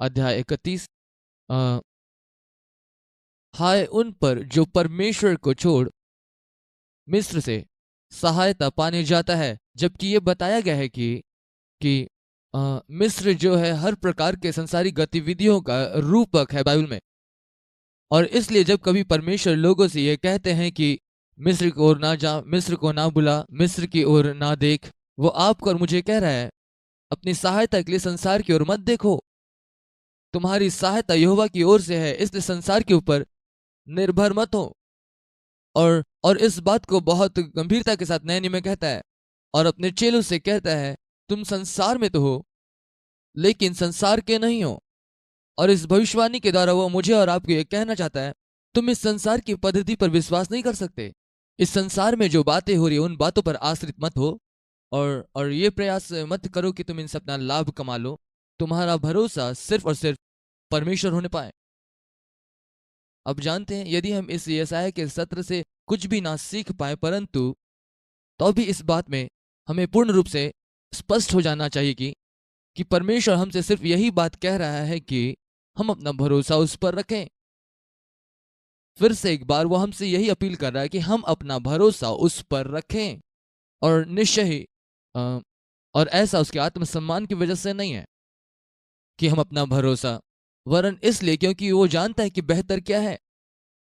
अध्याय 31, हाय उन पर जो परमेश्वर को छोड़ मिस्र से सहायता पाने जाता है। जबकि ये बताया गया है कि मिस्र जो है हर प्रकार के संसारी गतिविधियों का रूपक है बाइबल में। और इसलिए जब कभी परमेश्वर लोगों से ये कहते हैं कि मिस्र की ओर ना जा, मिस्र को ना बुला, मिस्र की ओर ना देख, वो आपको और मुझे कह रहा है, अपनी सहायता के लिए संसार की ओर मत देखो। तुम्हारी सहायता यहोवा की ओर से है, इसलिए संसार के ऊपर निर्भर मत हो। और इस बात को बहुत गंभीरता के साथ नए नियम में कहता है और अपने चेलों से कहता है, तुम संसार में तो हो लेकिन संसार के नहीं हो। और इस भविष्यवाणी के द्वारा वो मुझे और आपको ये कहना चाहता है, तुम इस संसार की पद्धति पर विश्वास नहीं कर सकते। इस संसार में जो बातें हो रही है उन बातों पर आश्रित मत हो और ये प्रयास मत करो कि तुम इनसे अपना लाभ कमा लो। तुम्हारा भरोसा सिर्फ और सिर्फ परमेश्वर होने पाए। अब जानते हैं, यदि हम इस यशाया के सत्र से कुछ भी ना सीख पाए, परंतु तो भी इस बात में हमें पूर्ण रूप से स्पष्ट हो जाना चाहिए कि परमेश्वर हमसे सिर्फ यही बात कह रहा है कि हम अपना भरोसा उस पर रखें। फिर से एक बार वो हमसे यही अपील कर रहा है कि हम अपना भरोसा उस पर रखें। और निश्चय ही और ऐसा उसके आत्मसम्मान की वजह से नहीं है कि हम अपना भरोसा, वरन इसलिए क्योंकि वो जानता है कि बेहतर क्या है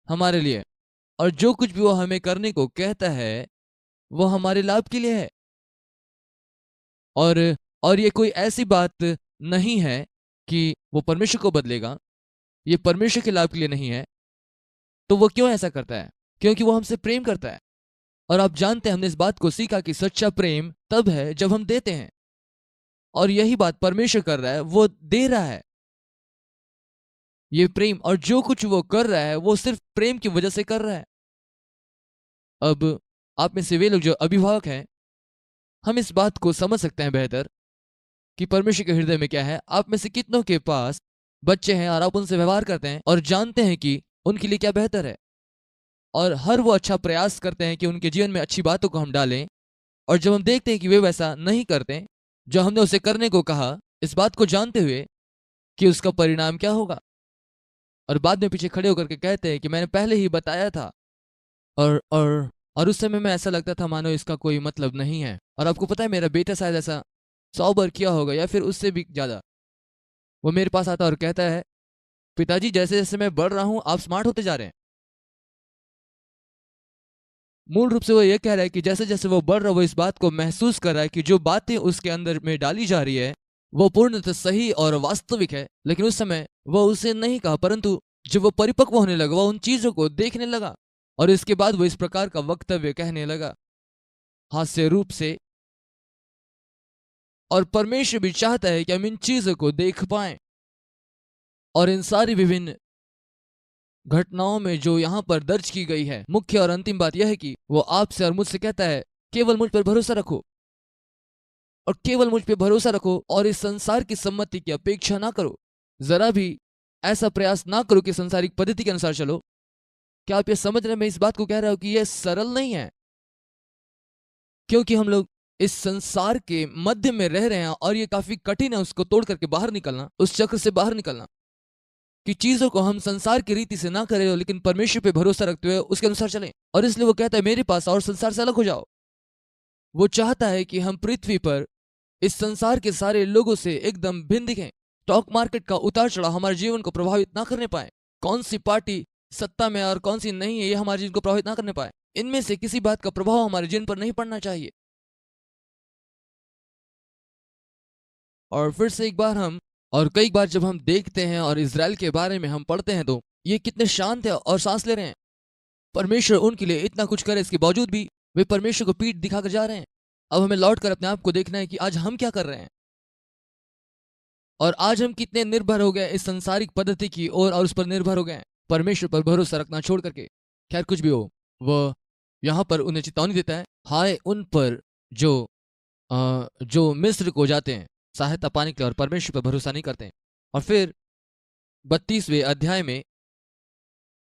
हमारे लिए। और जो कुछ भी वो हमें करने को कहता है वो हमारे लाभ के लिए है। और और ये कोई ऐसी बात नहीं है कि वो परमेश्वर को बदलेगा, ये परमेश्वर के लाभ के लिए नहीं है। तो वो क्यों ऐसा करता है? क्योंकि वो हमसे प्रेम करता है। और आप जानते हैं, हमने इस बात को सीखा कि सच्चा प्रेम तब है जब हम देते हैं। और यही बात परमेश्वर कर रहा है, वो दे रहा है ये प्रेम। और जो कुछ वो कर रहा है वो सिर्फ प्रेम की वजह से कर रहा है। अब आप में से वे लोग जो अभिभावक हैं, हम इस बात को समझ सकते हैं बेहतर कि परमेश्वर के हृदय में क्या है। आप में से कितनों के पास बच्चे हैं और आप उनसे व्यवहार करते हैं और जानते हैं कि उनके लिए क्या बेहतर है। और हर वो अच्छा प्रयास करते हैं कि उनके जीवन में अच्छी बातों को हम डालें। और जब हम देखते हैं कि वे वैसा नहीं करते जो हमने उसे करने को कहा, इस बात को जानते हुए कि उसका परिणाम क्या होगा, और बाद में पीछे खड़े होकर के कहते हैं कि मैंने पहले ही बताया था। और उस समय में ऐसा लगता था मानो इसका कोई मतलब नहीं है। और आपको पता है, मेरा बेटा शायद ऐसा 100 बार किया होगा या फिर उससे भी ज्यादा। वो मेरे पास आता और कहता है, पिताजी जैसे जैसे मैं बढ़ रहा हूं आप स्मार्ट होते जा रहे हैं। मूल रूप से वो ये कह रहा है कि जैसे जैसे वो बढ़ रहा है वो इस बात को महसूस कर रहा है कि जो बातें उसके अंदर में डाली जा रही है वो पूर्णतः सही और वास्तविक है। लेकिन उस समय वो उसे नहीं कहा, परंतु जब वो परिपक्व होने लगा वो उन चीजों को देखने लगा और इसके बाद वो इस प्रकार का वक्तव्य कहने लगा हास्य रूप से। और परमेश्वर भी चाहता है कि हम इन चीजों को देख पाएं। और इन सारी विभिन्न घटनाओं में जो यहां पर दर्ज की गई है, मुख्य और अंतिम बात यह है कि वो आपसे और मुझसे कहता है, केवल मुझ पर भरोसा रखो और केवल मुझ पर भरोसा रखो और इस संसार की सम्मति की अपेक्षा ना करो। जरा भी ऐसा प्रयास ना करो कि संसारिक पद्धति के अनुसार चलो। क्या आप ये समझ रहे हैं? मैं इस बात को कह रहा हूं कि यह सरल नहीं है, क्योंकि हम लोग इस संसार के मध्य में रह रहे हैं और ये काफी कठिन है उसको तोड़ करके बाहर निकलना, उस चक्र से बाहर निकलना, कि चीजों को हम संसार की रीति से ना करें लेकिन परमेश्वर पे भरोसा रखते हुए उसके अनुसार चलें। और इसलिए वो कहता है, मेरे पास और संसार से अलग हो जाओ। वो चाहता है कि हम पृथ्वी पर इस संसार के सारे लोगों से एकदम भिन्न दिखें। स्टॉक मार्केट का उतार चढ़ाव हमारे जीवन को प्रभावित ना करने पाए। कौन सी पार्टी सत्ता में और कौन सी नहीं है, ये हमारे जीवन को प्रभावित ना करने पाए। इनमें से किसी बात का प्रभाव हमारे जीवन पर नहीं पड़ना चाहिए। और फिर से एक बार हम, और कई बार जब हम देखते हैं और इजराइल के बारे में हम पढ़ते हैं तो ये कितने शांत है और सांस ले रहे हैं। परमेश्वर उनके लिए इतना कुछ करे, इसके बावजूद भी वे परमेश्वर को पीठ दिखाकर जा रहे हैं। अब हमें लौट कर अपने आप को देखना है कि आज हम क्या कर रहे हैं और आज हम कितने निर्भर हो गए इस संसारिक पद्धति की ओर और उस पर निर्भर हो गए परमेश्वर पर भरोसा रखना छोड़ करके। खैर कुछ भी हो, वह यहाँ पर उन्हें चेतावनी देता है, हाय उन पर जो मिस्र को जाते हैं सहायता पाने के लिए और परमेश्वर पर भरोसा नहीं करते हैं। और फिर 32वें अध्याय में,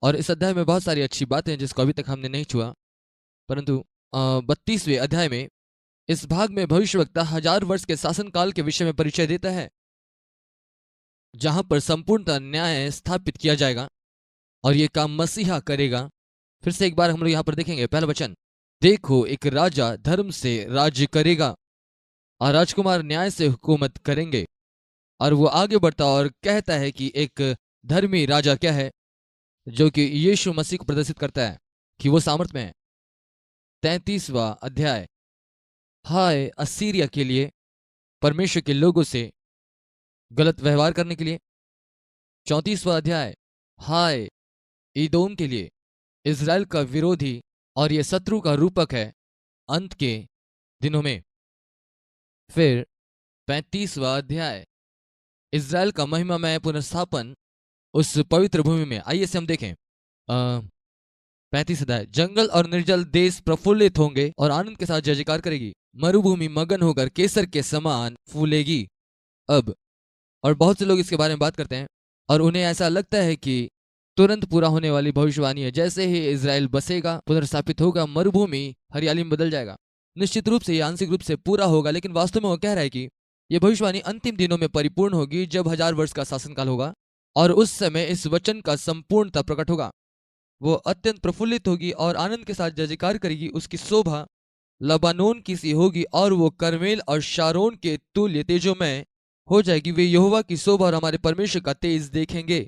और इस अध्याय में बहुत सारी अच्छी बातें हैं जिसको अभी तक हमने नहीं छुआ, परंतु 32वें अध्याय में इस भाग में भविष्यवक्ता 1000 वर्ष के शासनकाल के विषय में परिचय देता है, जहां पर संपूर्णतः न्याय स्थापित किया जाएगा और ये काम मसीहा करेगा। फिर से एक बार हम लोग यहां पर देखेंगे पहला वचन, देखो एक राजा धर्म से राज्य करेगा और राजकुमार न्याय से हुकूमत करेंगे। और वो आगे बढ़ता और कहता है कि एक धर्मी राजा क्या है, जो कि यीशु मसीह को प्रदर्शित करता है कि वो सामर्थ में है। 33वां अध्याय, हाय असीरिया के लिए, परमेश्वर के लोगों से गलत व्यवहार करने के लिए। 34वां अध्याय, हाय ईदोम के लिए, इज़राइल का विरोधी और ये शत्रु का रूपक है अंत के दिनों में। फिर 35वां अध्याय, इज़राइल का महिमामय पुनर्स्थापन उस पवित्र भूमि में। आइए से हम देखें 35 अध्याय, जंगल और निर्जल देश प्रफुल्लित होंगे और आनंद के साथ जय जयकार करेगी, मरुभूमि मगन होकर केसर के समान फूलेगी। अब और बहुत से लोग इसके बारे में बात करते हैं और उन्हें ऐसा लगता है कि तुरंत पूरा होने वाली भविष्यवाणी है। जैसे ही इज़राइल बसेगा, पुनर्स्थापित होगा, मरुभूमि हरियाली में बदल जाएगा। निश्चित रूप से ये आंशिक रूप से पूरा होगा, लेकिन वास्तव में वो कह रहा है कि यह भविष्यवाणी अंतिम दिनों में परिपूर्ण होगी, जब 1000 वर्ष का शासनकाल होगा और उस समय इस वचन का संपूर्णता प्रकट होगा। वो अत्यंत प्रफुल्लित होगी और आनंद के साथ जय जयकार करेगी। उसकी शोभा लबानोन की सी होगी और वो करमेल और शारोन के तुल्य तेजोमय हो जाएगी। वे यहोवा की शोभा और हमारे परमेश्वर का तेज देखेंगे।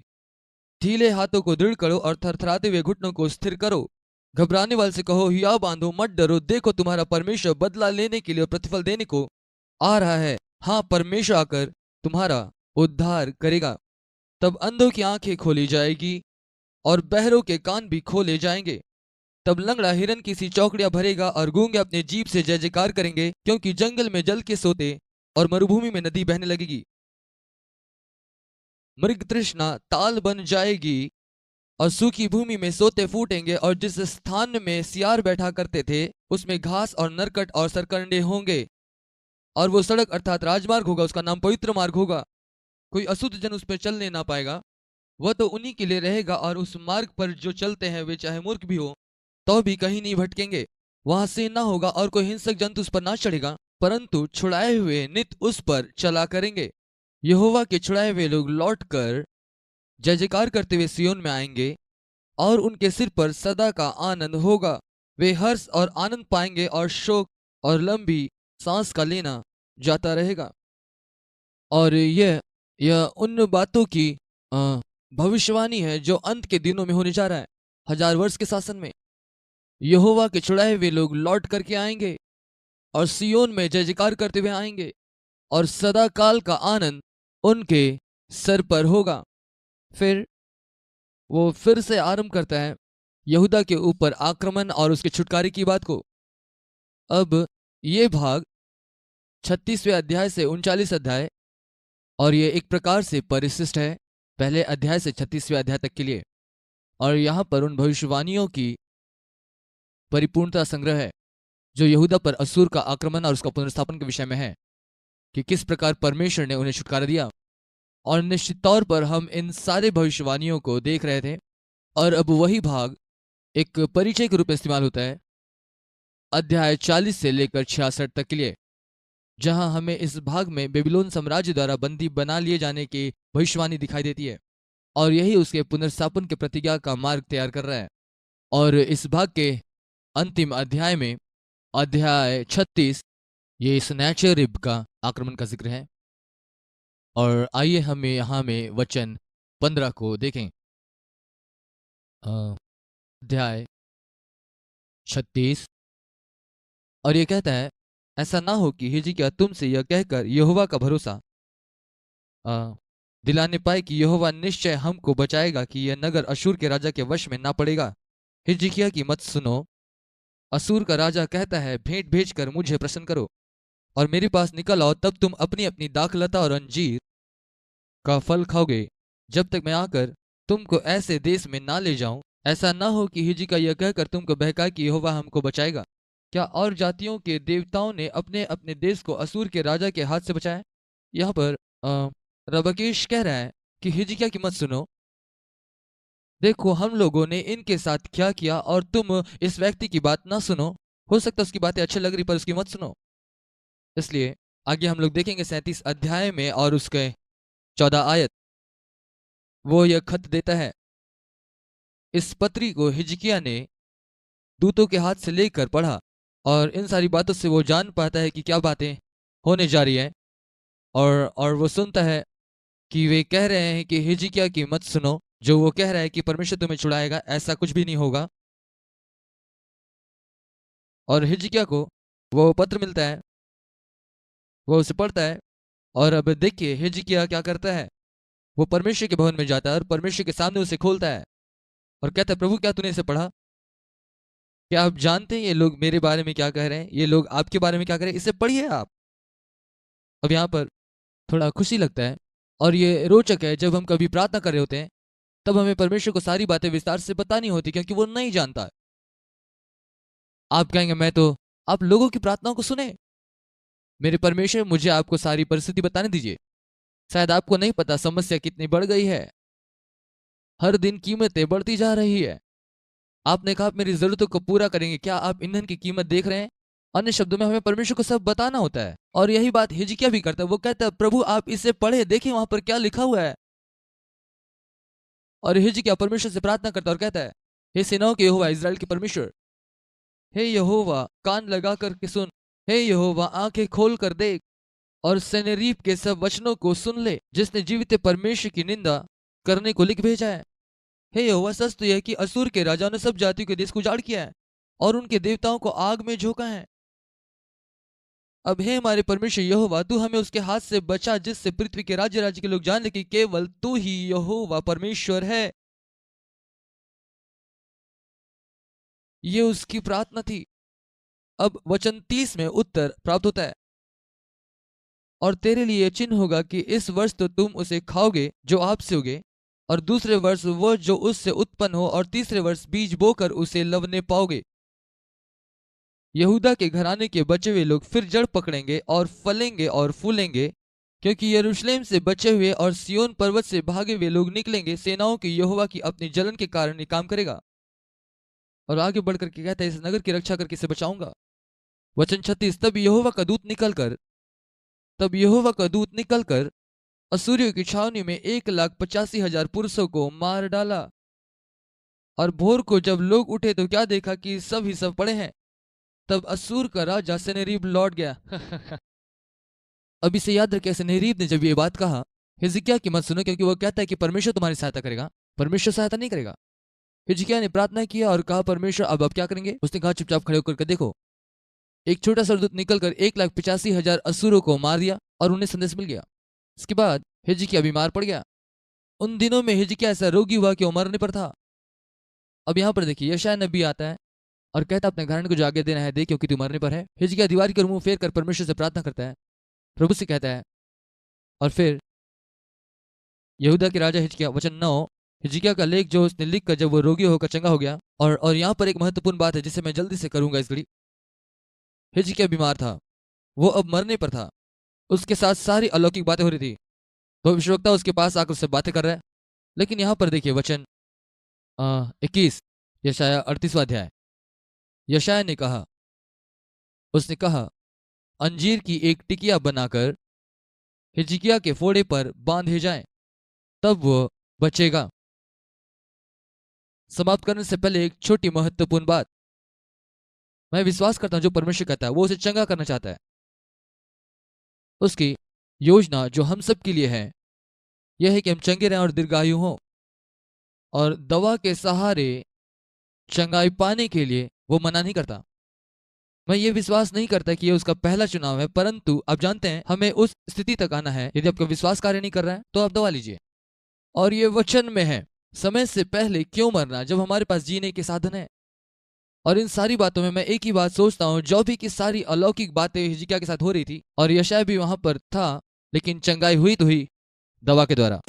ढीले हाथों को दृढ़ करो और थरथराते हुए घुटनों को स्थिर करो। घबराने वाले से कहो हिया बांधो, मत डरो, देखो तुम्हारा परमेश्वर बदला लेने के लिए और प्रतिफल देने को आ रहा है। हाँ, परमेश्वर आकर तुम्हारा उद्धार करेगा। तब अंधों की आंखें खोली जाएगी और बहरों के कान भी खोले जाएंगे। तब लंगड़ा हिरन की सी चौकड़ियां भरेगा और गूंगे अपने जीभ से जय जयकार करेंगे, क्योंकि जंगल में जल के सोते और मरुभूमि में नदी बहने लगेगी। मृग तृष्णा ताल बन जाएगी और सूखी भूमि में सोते फूटेंगे, और जिस स्थान में सियार बैठा करते थे उसमें घास और नरकट और सरकंडे होंगे। और वो सड़क अर्थात राजमार्ग होगा, उसका नाम पवित्र मार्ग होगा। कोई अशुद्ध जन उस पर चलने ना पाएगा, वह तो उन्हीं के लिए रहेगा। और उस मार्ग पर जो चलते हैं वे चाहे मूर्ख भी हो तो भी कहीं नहीं भटकेंगे। वहां से ना होगा और कोई हिंसक जंतु उस पर ना चढ़ेगा, परंतु छुड़ाए हुए नित उस पर चला करेंगे। यहोवा के छुड़ाए हुए लोग लौटकर जय जयकार करते हुए सियोन में आएंगे और उनके सिर पर सदा का आनंद होगा। वे हर्ष और आनंद पाएंगे और शोक और लंबी सांस का लेना जाता रहेगा। और यह उन बातों की भविष्यवाणी है जो अंत के दिनों में होने जा रहा है। 1000 वर्ष के शासन में यहोवा के छुड़ाए हुए लोग लौट करके आएंगे और सियोन में जय जयकार करते हुए आएंगे और सदा काल का आनंद उनके सर पर होगा। फिर वो फिर से आरंभ करता है यहूदा के ऊपर आक्रमण और उसके छुटकारे की बात को। अब ये भाग 36वें अध्याय से 39 अध्याय, और ये एक प्रकार से परिशिष्ट है पहले अध्याय से 36वें अध्याय तक के लिए। और यहाँ पर उन भविष्यवाणियों की परिपूर्णता संग्रह है जो यहूदा पर असूर का आक्रमण और उसका पुनर्स्थापन के विषय में है, कि किस प्रकार परमेश्वर ने उन्हें छुटकारा दिया। और निश्चित तौर पर हम इन सारे भविष्यवाणियों को देख रहे थे। और अब वही भाग एक परिचय के रूप में इस्तेमाल होता है अध्याय 40 से लेकर 66 तक के लिए, जहां हमें इस भाग में बेबीलोन साम्राज्य द्वारा बंदी बना लिए जाने की भविष्यवाणी दिखाई देती है, और यही उसके पुनर्स्थापन के प्रतिज्ञा का मार्ग तैयार कर रहा है। और इस भाग के अंतिम अध्याय में अध्याय 36 ये सनहेरीब का आक्रमण का जिक्र है। और आइए हमें यहाँ में वचन 15 को देखें। अध्याय 36, और ये कहता है, ऐसा ना हो कि हिजकिय्याह तुमसे यह कहकर यहोवा का भरोसा दिलाने पाए कि यहोवा निश्चय हमको बचाएगा, कि यह नगर अशूर के राजा के वश में ना पड़ेगा। हिजकिय्याह की मत सुनो। असूर का राजा कहता है, भेंट भेजकर मुझे प्रसन्न करो और मेरे पास निकल आओ, तब तुम अपनी अपनी दाखलता और अंजीर का फल खाओगे, जब तक मैं आकर तुमको ऐसे देश में ना ले जाऊं। ऐसा ना हो कि हिजकिय्याह यह कहकर तुमको बहकाए कि यहोवा हमको बचाएगा। क्या और जातियों के देवताओं ने अपने अपने देश को असूर के राजा के हाथ से बचाया? यहाँ पर रबकीश कह रहा है कि हिजकिय्याह की मत सुनो, देखो हम लोगों ने इनके साथ क्या किया और तुम इस व्यक्ति की बात ना सुनो। हो सकता है उसकी बातें अच्छी लग रही पर उसकी मत सुनो। इसलिए आगे हम लोग देखेंगे 37 अध्याय में और उसके 14 आयत, वो यह खत देता है। इस पत्री को हिजकिय्याह ने दूतों के हाथ से लेकर पढ़ा और इन सारी बातों से वो जान पाता है कि क्या बातें होने जा रही हैं। और वो सुनता है कि वे कह रहे हैं कि हिजकिय्याह की मत सुनो। जो वो कह रहा है कि परमेश्वर तुम्हें छुड़ाएगा, ऐसा कुछ भी नहीं होगा। और हिजकिय्याह को वो पत्र मिलता है, वो उसे पढ़ता है। और अब देखिए हिजकिय्याह क्या करता है। वो परमेश्वर के भवन में जाता है और परमेश्वर के सामने उसे खोलता है और कहता है, प्रभु क्या तूने इसे पढ़ा? क्या आप जानते हैं ये लोग मेरे बारे में क्या कह रहे हैं? ये लोग आपके बारे में क्या कह रहे हैं? इसे पढ़िए आप। अब यहाँ पर थोड़ा खुशी लगता है और ये रोचक है, जब हम कभी प्रार्थना कर रहे होते हैं तब हमें परमेश्वर को सारी बातें विस्तार से बतानी होती, क्योंकि वो नहीं जानता है। आप कहेंगे मैं तो, आप लोगों की प्रार्थनाओं को सुने। मेरे परमेश्वर, मुझे आपको सारी परिस्थिति बताने दीजिए। शायद आपको नहीं पता समस्या कितनी बढ़ गई है, हर दिन कीमतें बढ़ती जा रही है। आपने कहा आप मेरी जरूरतों को पूरा करेंगे, क्या आप ईंधन की कीमत देख रहे हैं? अन्य शब्दों में हमें परमेश्वर को सब बताना होता है और यही बात हिजकिय्याह भी करता है। वो कहता है, प्रभु आप इसे पढ़े, देखिए वहां पर क्या लिखा हुआ है। और हिजकिय्याह परमेश्वर से प्रार्थना करता है और कहता है, हे सेनाओं के यहोवा, इजराइल के परमेश्वर, हे यहोवा कान लगा कर के सुन, हे यहोवा आंखें खोल कर देख और सनहेरीब के सब वचनों को सुन ले, जिसने जीवित परमेश्वर की निंदा करने को लिख भेजा है। हे यहोवा, सच तो यह कि असुर के राजाओं ने सब जातियों के देश को उजाड़ किया है और उनके देवताओं को आग में झोंका है। अब हे हमारे परमेश्वर यहोवा, तू हमें उसके हाथ से बचा, जिससे पृथ्वी के राज्य के लोग जान ले कि केवल तू ही यहोवा परमेश्वर है। ये उसकी प्रार्थना थी। अब वचन 30 में उत्तर प्राप्त होता है, और तेरे लिए चिन्ह होगा कि इस वर्ष तो तुम उसे खाओगे जो आपसे उगे, और दूसरे वर्ष वो जो उससे उत्पन्न हो, और तीसरे वर्ष बीज बोकर उसे लवने पाओगे। यहूदा के घराने के बचे हुए लोग फिर जड़ पकड़ेंगे और फलेंगे और फूलेंगे, क्योंकि यरूशलेम से बचे हुए और सियोन पर्वत से भागे हुए लोग निकलेंगे। सेनाओं की यहोवा की अपनी जलन के कारण ये काम करेगा। और आगे बढ़कर के कहता है, इस नगर की रक्षा करके इसे बचाऊंगा। वचन 36, तब यहोवा का दूत निकलकर असुरियों की छावनी में 1,85,000 पुरुषों को मार डाला। और भोर को जब लोग उठे तो क्या देखा कि सब ही सब पड़े हैं। तब असुर का राजा सनहेरीब लौट गया। अब इसे याद रखे, सनहेरीब ने जब ये बात कहा, हिजकिय्याह की मत सुनो, क्योंकि वो कहता है कि परमेश्वर तुम्हारी सहायता करेगा। परमेश्वर सहायता नहीं करेगा। हिजकिय्याह ने प्रार्थना किया और कहा, परमेश्वर अब क्या करेंगे? उसने कहा, चुपचाप खड़े होकर के देखो। एक छोटा सा दूत निकलकर 1,85,000 असुरों को मार दिया और उन्हें संदेश मिल गया। इसके बाद हिजकिय्याह बीमार पड़ गया। उन दिनों में हिजकिय्याह ऐसा रोगी हुआ कि वो मरने पर था। अब यहाँ पर देखिए यशायाह नबी आता है और कहता, अपने घराने को जो आगे देना है दे, क्योंकि तू मरने पर है। हिजकिय्याह दीवार की ओर मुंह फेर कर परमेश्वर से प्रार्थना करता है, प्रभु से कहता है। और फिर यहूदा के राजा हिजकिय्याह, वचन 9, हिजकिय्याह का लेख जो उसने लिख कर जब वो रोगी होकर चंगा हो गया। और यहाँ पर एक महत्वपूर्ण बात है जिसे मैं जल्दी से करूंगा इस घड़ी। हिजकिय्याह बीमार था, वो अब मरने पर था, उसके साथ सारी अलौकिक बातें हो रही थी। तो विश्ववक्ता उसके पास आकर उससे बातें कर रहा है। लेकिन यहाँ पर देखिए वचन 21, यशायाह 38वां अध्याय। यशायाह ने कहा, उसने कहा, अंजीर की एक टिकिया बनाकर हिजकिय्याह के फोड़े पर बांधे जाए, तब वो बचेगा। समाप्त करने से पहले एक छोटी महत्वपूर्ण बात। मैं विश्वास करता हूं जो परमेश्वर कहता है वो उसे चंगा करना चाहता है। उसकी योजना जो हम सब के लिए है यह है कि हम चंगे रहें और दीर्घायु हों। और दवा के सहारे चंगाई पाने के लिए वो मना नहीं करता। मैं ये विश्वास नहीं करता कि ये उसका पहला चुनाव है, परंतु आप जानते हैं हमें उस स्थिति तक आना है। यदि आपका विश्वास कार्य नहीं कर रहा है तो आप दवा लीजिए। और ये वचन में है, समय से पहले क्यों मरना जब हमारे पास जीने के साधन है। और इन सारी बातों में मैं एक ही बात सोचता हूँ, जो भी की सारी अलौकिक बातें हिजकिय्याह के साथ हो रही थी और यशायाह भी वहां पर था, लेकिन चंगाई हुई तो हुई दवा के द्वारा।